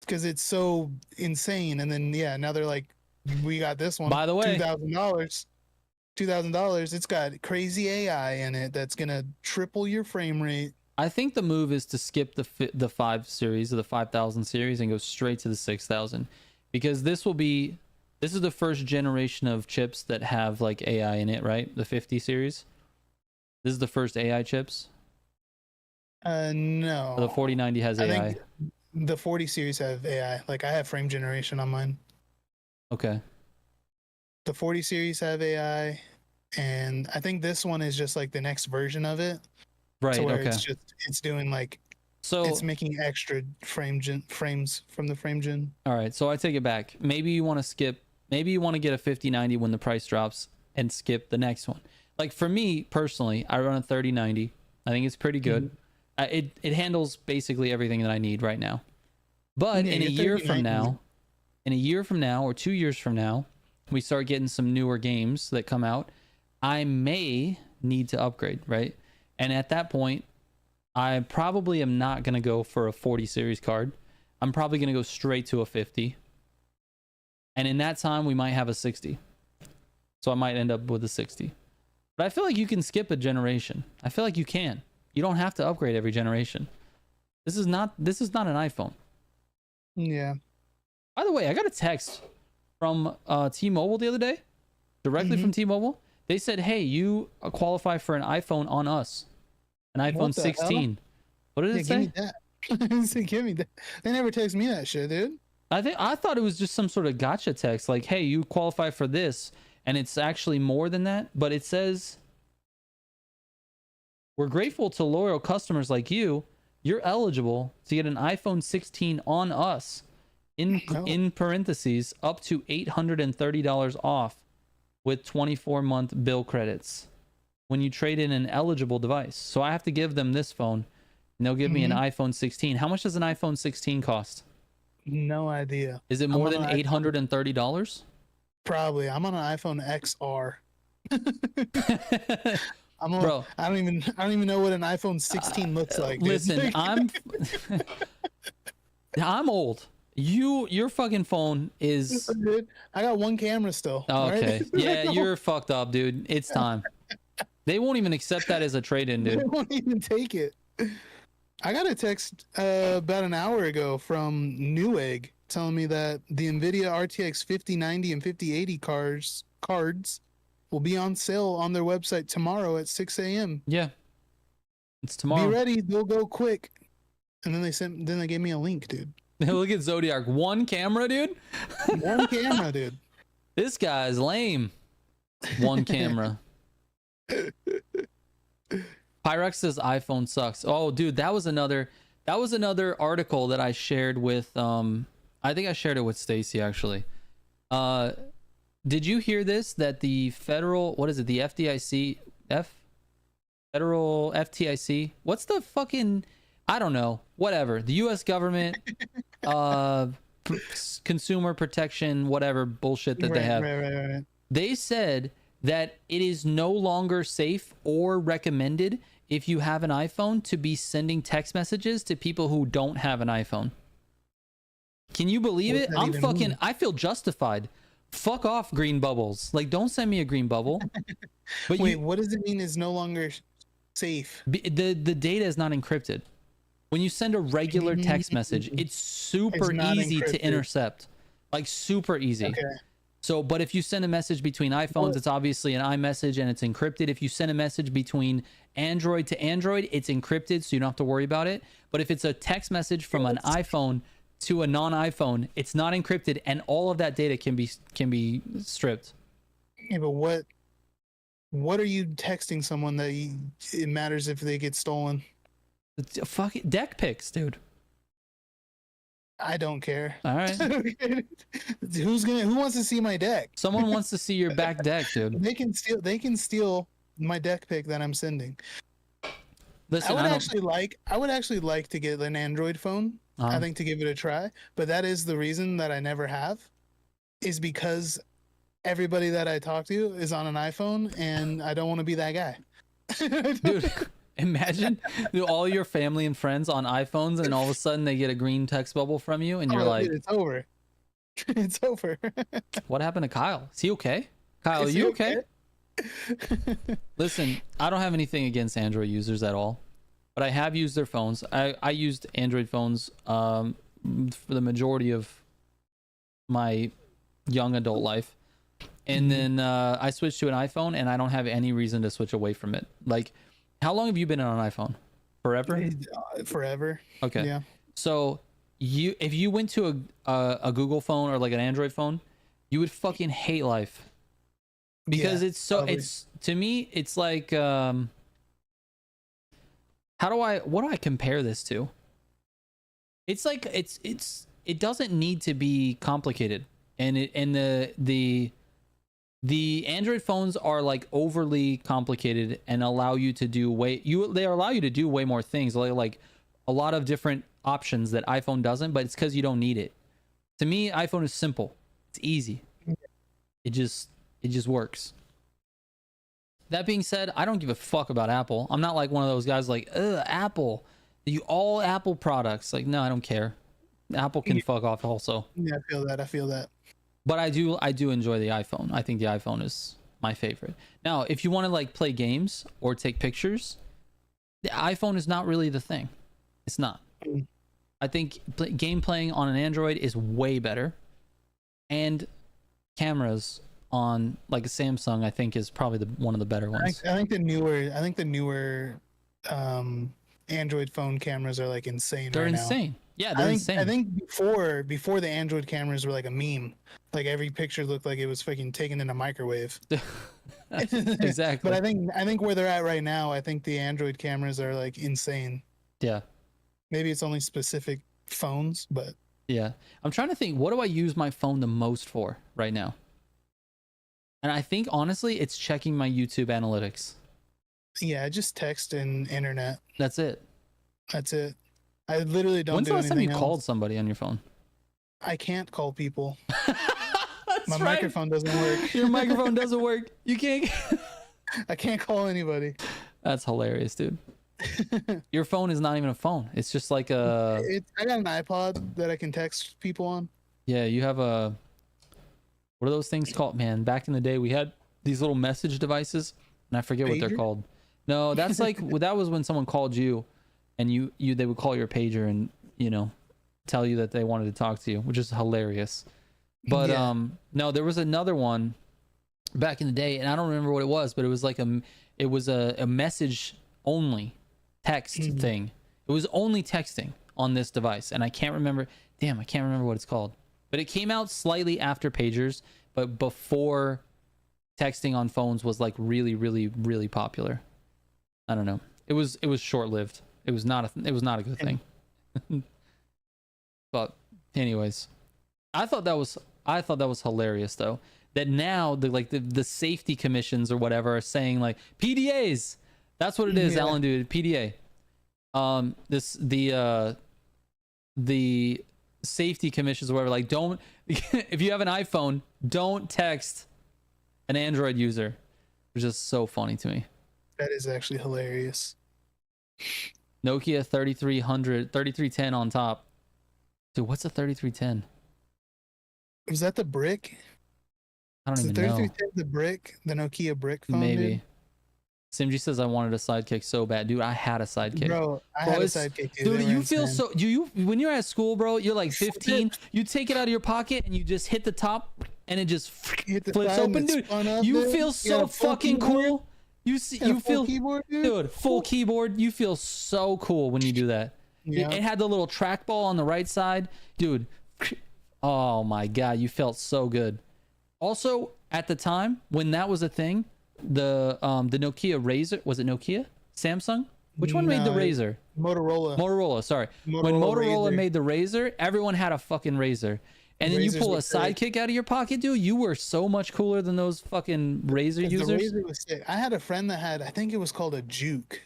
because it's so insane. And then now they're like, we got this one. By the way, $2,000. It's got crazy AI in it that's gonna triple your frame rate. I think the move is to skip the 5 series or the 5000 series and go straight to the 6000, because this is the first generation of chips that have like AI in it, right? The 50 series. This is the first AI chips. No. Or the 4090 has AI. I think the 40 series have AI. Like, I have frame generation on mine. Okay. The 40 series have AI, and I think this one is just like the next version of it. Right. Okay. It's doing like, so it's making extra frames from the frame gen. All right. So I take it back. Maybe you want to skip. Maybe you want to get a 5090 when the price drops and skip the next one. Like, for me personally, I run a 3090. I think it's pretty good. It handles basically everything that I need right now. But in a year from now, or 2 years from now, we start getting some newer games that come out, I may need to upgrade, right? And at that point, I probably am not going to go for a 40 series card. I'm probably going to go straight to a 50. And in that time, we might have a 60. So I might end up with a 60. But I feel like you can skip a generation. I feel like you can. You don't have to upgrade every generation. This is not an iPhone. Yeah. By the way, I got a text from T-Mobile the other day, directly from T-Mobile. They said, hey, you qualify for an iPhone on us, an iPhone What the hell? 16. What did it say? Give me that. Say, give me that. They never text me that shit, dude. I thought it was just some sort of gotcha text, like, hey, you qualify for this, and it's actually more than that. But it says, we're grateful to loyal customers like you. You're eligible to get an iPhone 16 on us, in parentheses, up to $830 off with 24-month bill credits when you trade in an eligible device. So I have to give them this phone, and they'll give me an iPhone 16. How much does an iPhone 16 cost? No idea. Is it more than $830? Probably. I'm on an iPhone XR. Bro, I don't even know what an iPhone 16 looks like. Dude. Listen, I'm old. Your fucking phone is. Dude, I got one camera still. Okay, right? yeah, you're fucked up, dude. It's time. They won't even accept that as a trade-in, dude. They won't even take it. I got a text about an hour ago from Newegg telling me that the Nvidia RTX 5090 and 5080 cards will be on sale on their website tomorrow at 6 a.m. Yeah, it's tomorrow. Be ready, they'll go quick. And then they gave me a link, dude. Look at Zodiac, one camera, dude. One camera, dude. This guy's lame. One camera. Pyrex says iPhone sucks. Oh, dude, that was another article that I shared with I think I shared it with Stacy actually. Did you hear this, that the federal, what is it, the FDIC, federal FTIC, what's the fucking, I don't know, whatever, the US government consumer protection whatever bullshit that they have, right. They said that it is no longer safe or recommended if you have an iPhone to be sending text messages to people who don't have an iPhone. Can you believe it? I feel justified. Fuck off, green bubbles. Like, don't send me a green bubble. But wait, what does it mean is no longer safe? The data is not encrypted. When you send a regular text message, it's super easy to intercept. Like, super easy. Okay. So, but if you send a message between iPhones, it's obviously an iMessage and it's encrypted. If you send a message between Android to Android, it's encrypted, so you don't have to worry about it. But if it's a text message from an iPhone to a non-iPhone, it's not encrypted, and all of that data can be stripped. Yeah, but what are you texting someone that it matters if they get stolen? It's fucking deck pics, dude. I don't care. All right. Who wants to see my deck? Someone wants to see your back deck, dude. They can steal my deck pic that I'm sending. Listen, I would actually like to get an Android phone. I think, to give it a try, but that is the reason that I never have, is because everybody that I talk to is on an iPhone, and I don't want to be that guy. Dude, imagine all your family and friends on iPhones, and all of a sudden they get a green text bubble from you, and you're like, dude, it's over. It's over. What happened to Kyle? Is he okay? Kyle, are you okay? Listen, I don't have anything against Android users at all, but I have used their phones. I used Android phones for the majority of my young adult life, and then I switched to an iPhone, and I don't have any reason to switch away from it. Like, how long have you been on an iPhone? Forever? Forever. Okay. Yeah. So if you went to a Google phone or like an Android phone, you would fucking hate life, because it's to me it's like what do I compare this to? It's like it doesn't need to be complicated, and the Android phones are like overly complicated and allow you to do way more things, like a lot of different options that iPhone doesn't, but it's because you don't need it. To me, iPhone is simple. It's easy. It just works. That being said, I don't give a fuck about Apple. I'm not like one of those guys like, Apple. All Apple products. Like, no, I don't care. Apple can fuck off also. Yeah, I feel that. But I do enjoy the iPhone. I think the iPhone is my favorite. Now, if you want to like play games or take pictures, the iPhone is not really the thing. It's not. I think game playing on an Android is way better. And cameras on like a Samsung, I think, is probably one of the better ones. I think the newer Android phone cameras are like insane. They're right insane. Now. Yeah, they're insane. I think before the Android cameras were like a meme. Like every picture looked like it was fucking taken in a microwave. Exactly. But I think where they're at right now, I think the Android cameras are like insane. Yeah. Maybe it's only specific phones, but yeah. I'm trying to think, what do I use my phone the most for right now? And I think honestly, it's checking my YouTube analytics. Yeah, just text and internet. That's it. That's it. I literally don't. When's do the last time you else. called somebody on your phone? I can't call people. My right. microphone doesn't work. Your microphone doesn't work. You can't. I can't call anybody. That's hilarious, dude. Your phone is not even a phone. It's just like a. I got an iPod that I can text people on. Yeah, you have a. What are those things called? Man, back in the day, we had these little message devices, and I forget what they're called. No, that's like that was when someone called you, and they would call your pager and tell you that they wanted to talk to you, which is hilarious. But no, there was another one back in the day, and I don't remember what it was, but it was like a message only text thing. It was only texting on this device, and I can't remember what it's called. But it came out slightly after pagers, but before texting on phones was like really, really, really popular. I don't know. It was short-lived. It was not a good thing. But anyways, I thought that was hilarious though. That now the safety commissions or whatever are saying like PDAs. That's what it is, Alan, dude. PDA. The safety commissions or whatever, like, don't if you have an iPhone, don't text an Android user. It's just so funny to me. That is actually hilarious. Nokia 3310 on top. Dude, what's a 3310? Is that the brick? I don't even know. 3310 the brick, the Nokia brick phone? Maybe. Dude? Simji says I wanted a sidekick so bad. Dude, I had a sidekick. Bro, I had a sidekick. Dude, you feel so... when you're at school, bro, you're like 15. You take it out of your pocket and you just hit the top and it just flips open, dude. You feel so fucking cool. You feel... Keyboard, dude, full keyboard. You feel so cool when you do that. Yeah. It had the little trackball on the right side. Dude, oh my God, you felt so good. Also, at the time, when that was a thing... the Nokia Razr, was it Nokia? Samsung? Which one made the Razr? Motorola, sorry. When Motorola made the Razr, everyone had a fucking Razr. And then you pull a sidekick out of your pocket, dude. You were so much cooler than those fucking Razr users. The Razr was sick. I had a friend that had, I think it was called a Juke,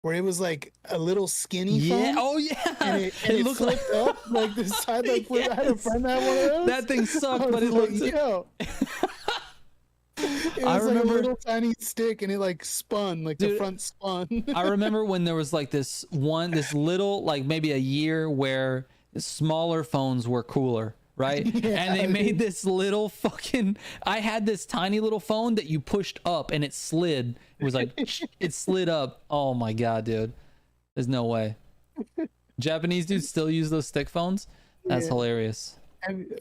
where it was like a little skinny phone. Oh yeah. And it looked flipped up like the side like yes. I had a friend that had one of those. That thing sucked, but it looked it was like a little tiny stick and it like spun, like the front spun. I remember when there was like this little, like maybe a year where smaller phones were cooler, right? And they made this little fucking, I had this tiny little phone that you pushed up and it slid. It was like, it slid up. Oh my God, dude. There's no way. Japanese dudes still use those stick phones? That's hilarious.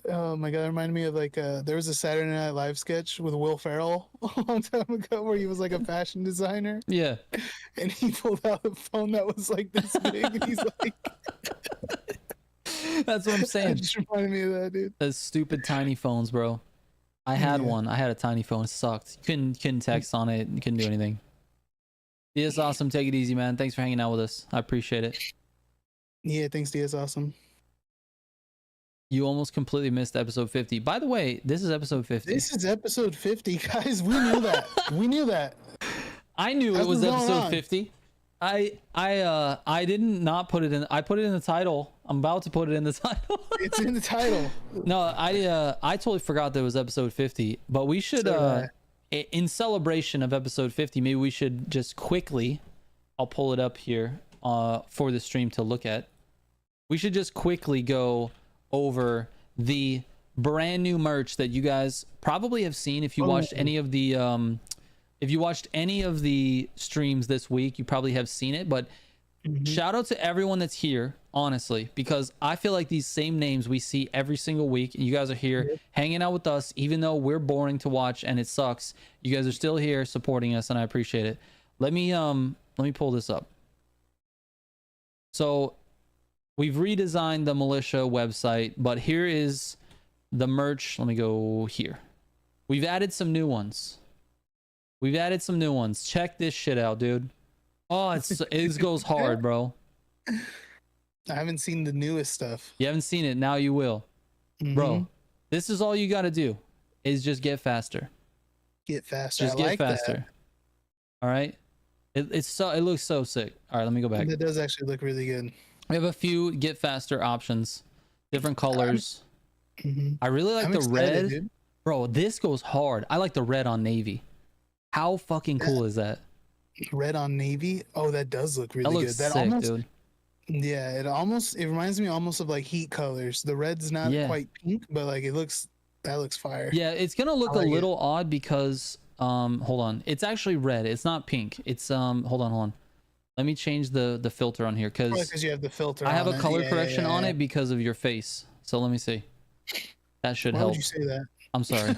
Oh my God, it reminded me of like there was a Saturday Night Live sketch with Will Ferrell a long time ago where he was like a fashion designer. Yeah. And he pulled out a phone that was like this big and he's like that's what I'm saying. It just reminded me of that, dude. Those stupid tiny phones, bro. I had one. I had a tiny phone. It sucked. You couldn't text on it. You couldn't do anything. DS Awesome. Take it easy, man. Thanks for hanging out with us. I appreciate it. Yeah, thanks, DS Awesome. You almost completely missed episode 50. By the way, this is episode 50. This is episode 50, guys. We knew that. We knew that. I knew it was episode 50. I didn't not put it in. I put it in the title. I'm about to put it in the title. It's in the title. No, I totally forgot that it was episode 50. But we should in celebration of episode 50, maybe we should just quickly, I'll pull it up here for the stream to look at. We should just quickly go over the brand new merch that you guys probably have seen if you watched any of the streams this week. You probably have seen it, but Shout out to everyone that's here, honestly, because I feel like these same names we see every single week. You guys are here hanging out with us, even though we're boring to watch and it sucks. You guys are still here supporting us, and I appreciate it. Let me pull this up. So we've redesigned the Militia website, but here is the merch. Let me go here. We've added some new ones. Check this shit out, dude. Oh, it goes hard, bro. I haven't seen the newest stuff. You haven't seen it. Now you will. Bro, this is all you got to do is just get faster. Get faster. Just get faster. That. All right. It looks so sick. All right, let me go back. It does actually look really good. We have a few get faster options, different colors. I really like the red. Dude. Bro, this goes hard. I like the red on navy. How fucking cool is that? Red on navy? Oh, that does look really good. That sick, almost, dude. Yeah, it reminds me almost of like heat colors. The red's not quite pink, but like that looks fire. Yeah, it's gonna look a little odd because hold on. It's actually red. It's not pink. It's hold on. Let me change the filter on here because you have the filter. I have a color correction on it because of your face. So let me see. That should help. Why would you say that? I'm sorry.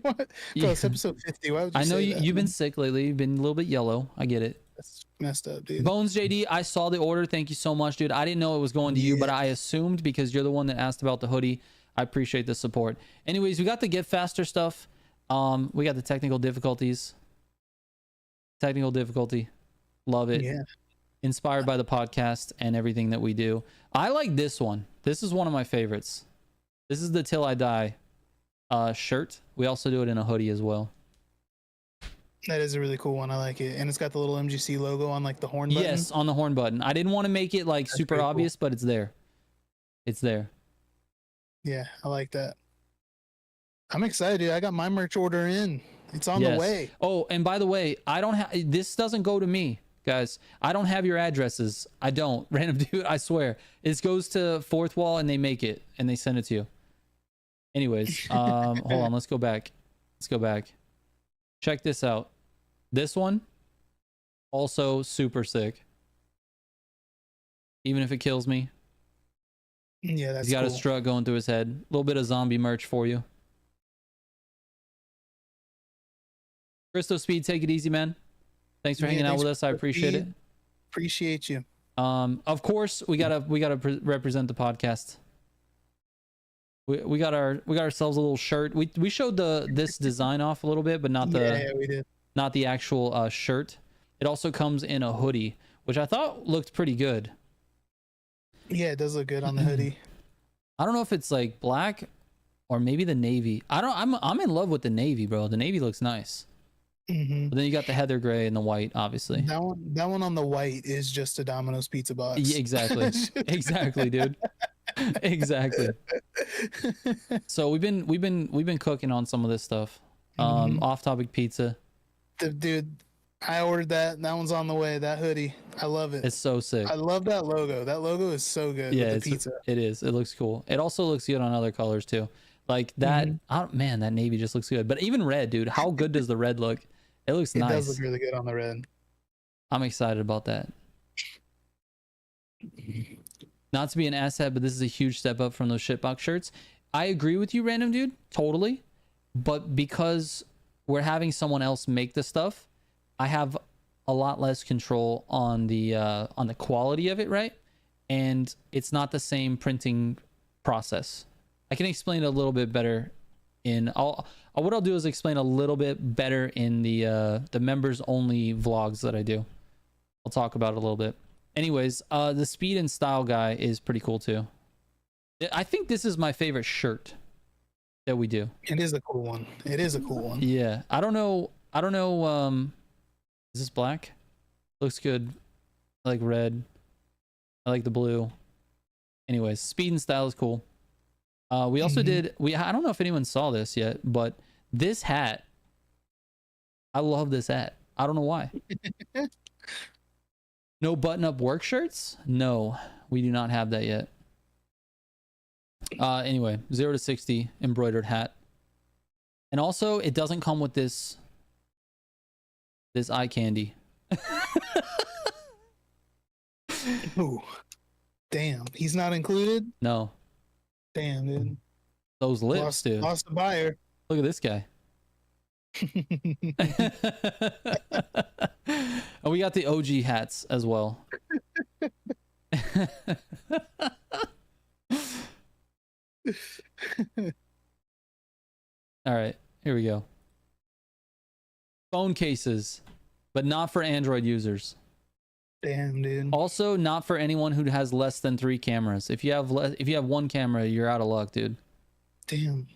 Bro, it's episode 50. Why would you I know say that? You've been sick lately. You've been a little bit yellow. I get it. That's messed up, dude. Bones JD, I saw the order. Thank you so much, dude. I didn't know it was going to you, but I assumed because you're the one that asked about the hoodie. I appreciate the support. Anyways, we got the get faster stuff. We got the technical difficulties. Technical difficulty. Love it. Yeah. Inspired by the podcast and everything that we do. I like this one. This is one of my favorites. This is the Till I Die shirt. We also do it in a hoodie as well. That is a really cool one. I like it. And it's got the little MGC logo on like the horn button. Yes, on the horn button. I didn't want to make it like super obvious, but it's there. It's there. Yeah, I like that. I'm excited, dude. I got my merch order in. It's on the way. Oh, and by the way, I don't have this doesn't go to me, guys. I don't have your addresses. I don't. Random dude, I swear. It goes to Fourth Wall and they make it and they send it to you. Anyways, hold on, let's go back. Check this out. This one, also super sick. Even if it kills me. Yeah, that's He's got cool. a strut going through his head. A little bit of zombie merch for you. Christo Speed, take it easy, man. Thanks for hanging out with us. I appreciate it. Appreciate you. Of course, we gotta represent the podcast. We got ourselves a little shirt. We showed this design off a little bit, but not we did. Not the actual shirt. It also comes in a hoodie, which I thought looked pretty good. Yeah, it does look good on the hoodie. I don't know if it's like black or maybe the navy. I'm in love with the navy, bro. The navy looks nice. But then you got the heather gray and the white, obviously. That one on the white is just a Domino's pizza box. Yeah, exactly, dude. Exactly. So we've been cooking on some of this stuff. Off topic pizza. Dude, I ordered that. That one's on the way. That hoodie, I love it. It's so sick. I love that logo. That logo is so good. Yeah, with the pizza. It is. It looks cool. It also looks good on other colors too. Like that. Man, that navy just looks good. But even red, dude. How good does the red look? It looks nice. It does look really good on the red. I'm excited about that. Not to be an asshat, but this is a huge step up from those shitbox shirts. I agree with you, random dude, totally. But because we're having someone else make the stuff, I have a lot less control on the quality of it, right? And it's not the same printing process. I can explain it a little bit better what I'll do is explain a little bit better in the members only vlogs that I do. I'll talk about it a little bit. Anyways, the speed and style guy is pretty cool too. I think this is my favorite shirt that we do. It is a cool one. Yeah. I don't know. Is this black? Looks good. I like red. I like the blue. Anyways, speed and style is cool. We also did, I don't know if anyone saw this yet, but this hat, I love this hat. I don't know why. No button-up work shirts? No, we do not have that yet. Anyway, 0 to 60 embroidered hat. And also, it doesn't come with this eye candy. Ooh, damn. He's not included? No. Damn, dude. Those lips, dude. Lost a buyer. Look at this guy. And we got the OG hats as well. All right, here we go. Phone cases, but not for Android users. Damn, dude. Also, not for anyone who has less than 3 cameras. If you have one camera, you're out of luck, dude. Damn.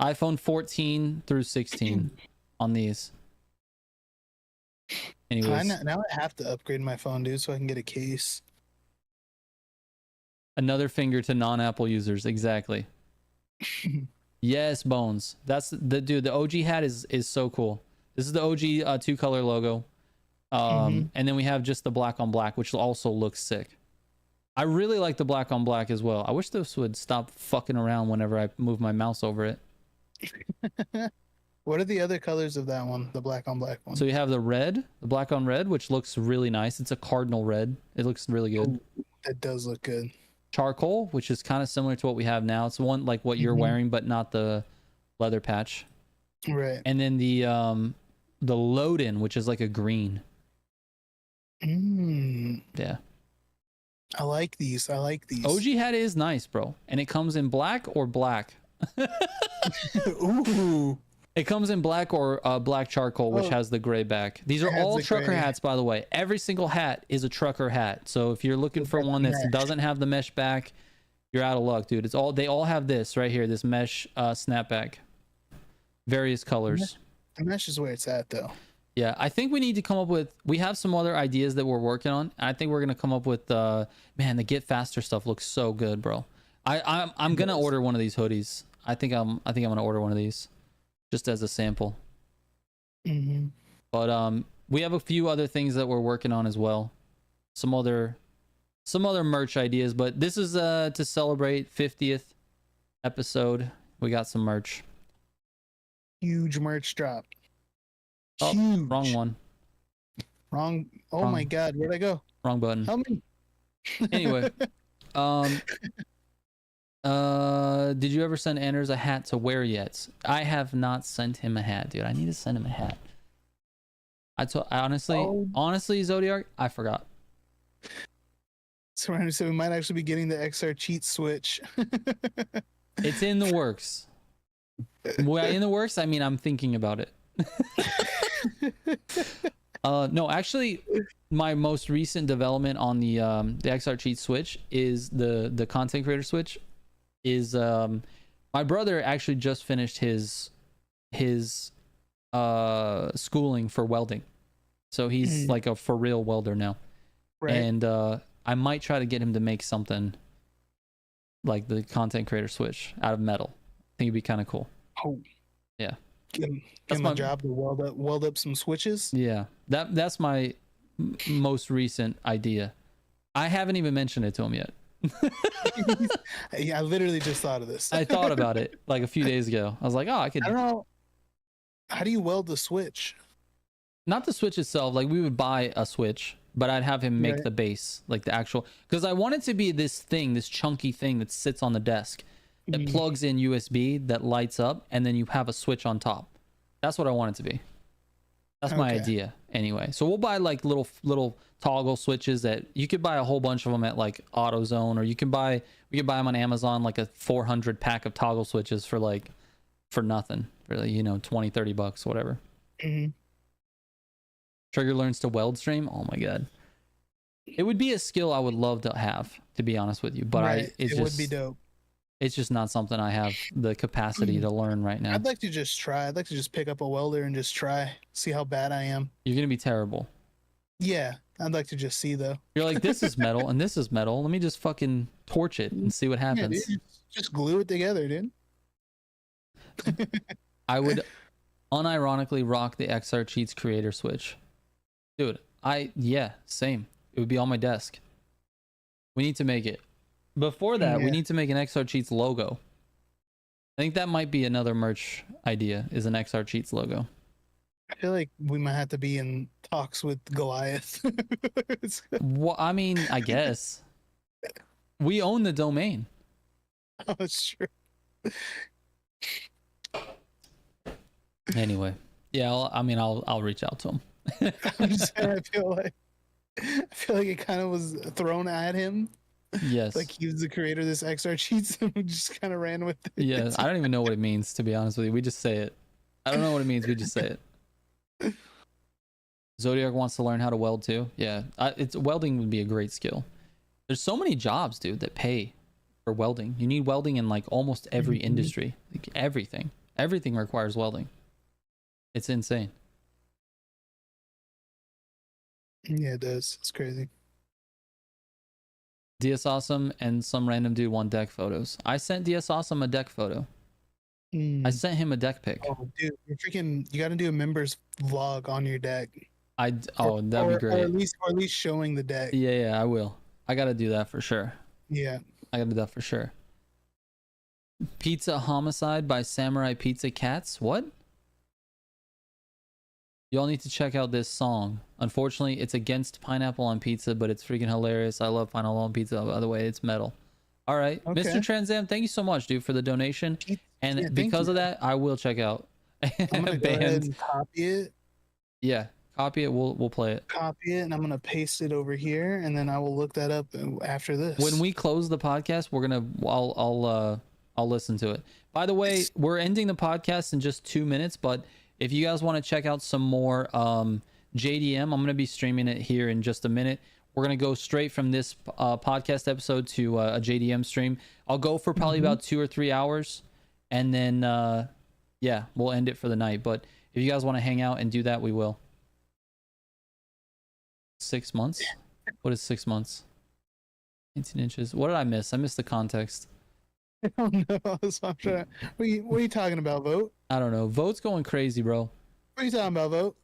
iPhone 14 through 16 on these. Anyways, now I have to upgrade my phone, dude, so I can get a case. another finger to non-Apple users. Exactly. Yes, Bones. That's the dude. The OG hat is so cool. This is the OG 2-color logo. And then we have just the black on black, which also looks sick. I really like the black on black as well. I wish this would stop fucking around whenever I move my mouse over it. What are the other colors of that one? The black on black one. So you have the red, the black on red, which looks really nice. It's a cardinal red. It looks really good. Ooh, that does look good. Charcoal, which is kind of similar to what we have now. It's one like what you're wearing, but not the leather patch. Right. And then the load-in, which is like a green. Yeah. I like these. OG hat is nice, bro. And it comes in black or black. Ooh. It comes in black or black charcoal, which has the gray back. These are all trucker hats, by the way. Every single hat is a trucker hat. So if you're looking for one that doesn't have the mesh back, you're out of luck, dude. They all have this right here, this mesh snapback. Various colors. The mesh is where it's at, though. Yeah, I think we need to come up with, we have some other ideas that we're working on. I think we're going to come up with, man, the Get Faster stuff looks so good, bro. I'm going to order one of these hoodies. I think I'm going to order one of these just as a sample. But we have a few other things that we're working on as well. Some other merch ideas, but this is to celebrate 50th episode. We got some merch. Huge merch drop. Oh, huge. Wrong one. Wrong. Oh my God, where'd I go? Wrong button. Help me. Anyway, did you ever send Anders a hat to wear yet? I have not sent him a hat, dude. I need to send him a hat. Honestly, Zodiac, I forgot. So we might actually be getting the XR cheat switch. It's in the works. Well, in the works, I mean, I'm thinking about it. No, actually, my most recent development on the XR cheat switch is the content creator switch. Is my brother actually just finished his schooling for welding, so he's like a for real welder now. Right. And I might try to get him to make something like the content creator switch out of metal. I think it'd be kind of cool. Oh, yeah. Give him a job to weld up some switches. Yeah, that's my most recent idea. I haven't even mentioned it to him yet. Yeah, I literally just thought of this. I thought about it like a few days ago. I was like, oh, I don't know. How do you weld the switch? Not the switch itself. Like we would buy a switch, but I'd have him make the base, like the actual, because I want it to be this chunky thing that sits on the desk that plugs in USB that lights up, and then you have a switch on top. That's what I want it to be. That's my idea anyway. So we'll buy like little toggle switches that you could buy a whole bunch of them at like AutoZone, or we could buy them on Amazon, like a 400 pack of toggle switches for nothing, really, $20-$30, whatever. Trigger learns to weld stream. Oh my God. It would be a skill I would love to have, to be honest with you, but it would be dope. It's just not something I have the capacity to learn right now. I'd like to just try. I'd like to just pick up a welder and just try, see how bad I am. You're going to be terrible. Yeah, I'd like to just see, though. You're like, this is metal and this is metal. Let me just fucking torch it and see what happens. Yeah, dude, just glue it together, dude. I would unironically rock the XR Cheats creator switch. Dude, same. It would be on my desk. We need to make it. Before that, we need to make an XR Cheats logo. I think that might be another merch idea, is an XR Cheats logo. I feel like we might have to be in talks with Goliath. Well, I mean, I guess we own the domain. Oh, it's true. Anyway, yeah, I'll reach out to him. I'm just saying, I feel like it kind of was thrown at him. Yes. Like he was the creator of this XR cheats and we just kind of ran with it. Yeah, I don't even know what it means, to be honest with you. We just say it. I don't know what it means. We just say it. Zodiac wants to learn how to weld too. Yeah, welding would be a great skill. There's so many jobs, dude, that pay for welding. You need welding in like almost every industry. Like everything requires welding. It's insane. Yeah, it does. It's crazy. DS Awesome and some random dude want deck photos. I sent DS Awesome a deck photo. I sent him a deck pic. Oh, dude, you got to do a members vlog on your deck. That'd be great. Or at least showing the deck. Yeah, I will. I got to do that for sure. Yeah. I got to do that for sure. Pizza Homicide by Samurai Pizza Cats. What? Y'all need to check out this song. Unfortunately, it's against pineapple on pizza, but it's freaking hilarious. I love pineapple on pizza. By the way, it's metal. All right. Okay. Mr. Transam, thank you so much, dude, for the donation. And yeah, because of that, I will check out. I'm gonna go ahead and copy it. Yeah, copy it. We'll play it. Copy it, and I'm gonna paste it over here, and then I will look that up after this. When we close the podcast, I'll listen to it. By the way, we're ending the podcast in just 2 minutes, but if you guys want to check out some more JDM, I'm going to be streaming it here in just a minute. We're going to go straight from this podcast episode to a JDM stream. I'll go for probably about 2 or 3 hours, and then yeah, we'll end it for the night. But if you guys want to hang out and do that, we will. 6 months? What is 6 months? 18 inches. What did I miss? I missed the context. I don't know. What are you talking about, Vote? I don't know. Vote's going crazy, bro. What are you talking about, Vote?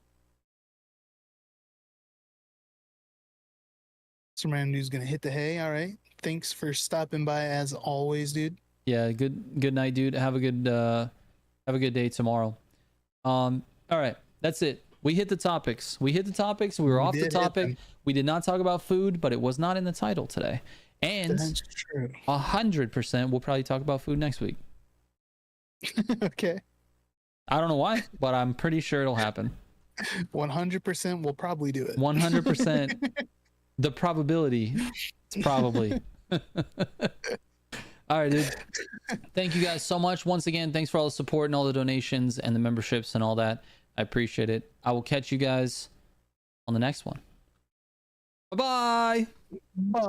Some random dude's gonna hit the hay. All right. Thanks for stopping by as always, dude. Yeah. Good night, dude. Have a good day tomorrow. All right. That's it. We hit the topics. We were off the topic. We did not talk about food, but it was not in the title today. And 100% we'll probably talk about food next week. Okay. I don't know why, but I'm pretty sure it'll happen. 100% we'll probably do it. 100%. The probability is probably. All right, dude. Thank you guys so much. Once again, thanks for all the support and all the donations and the memberships and all that. I appreciate it. I will catch you guys on the next one. Bye-bye. Bye.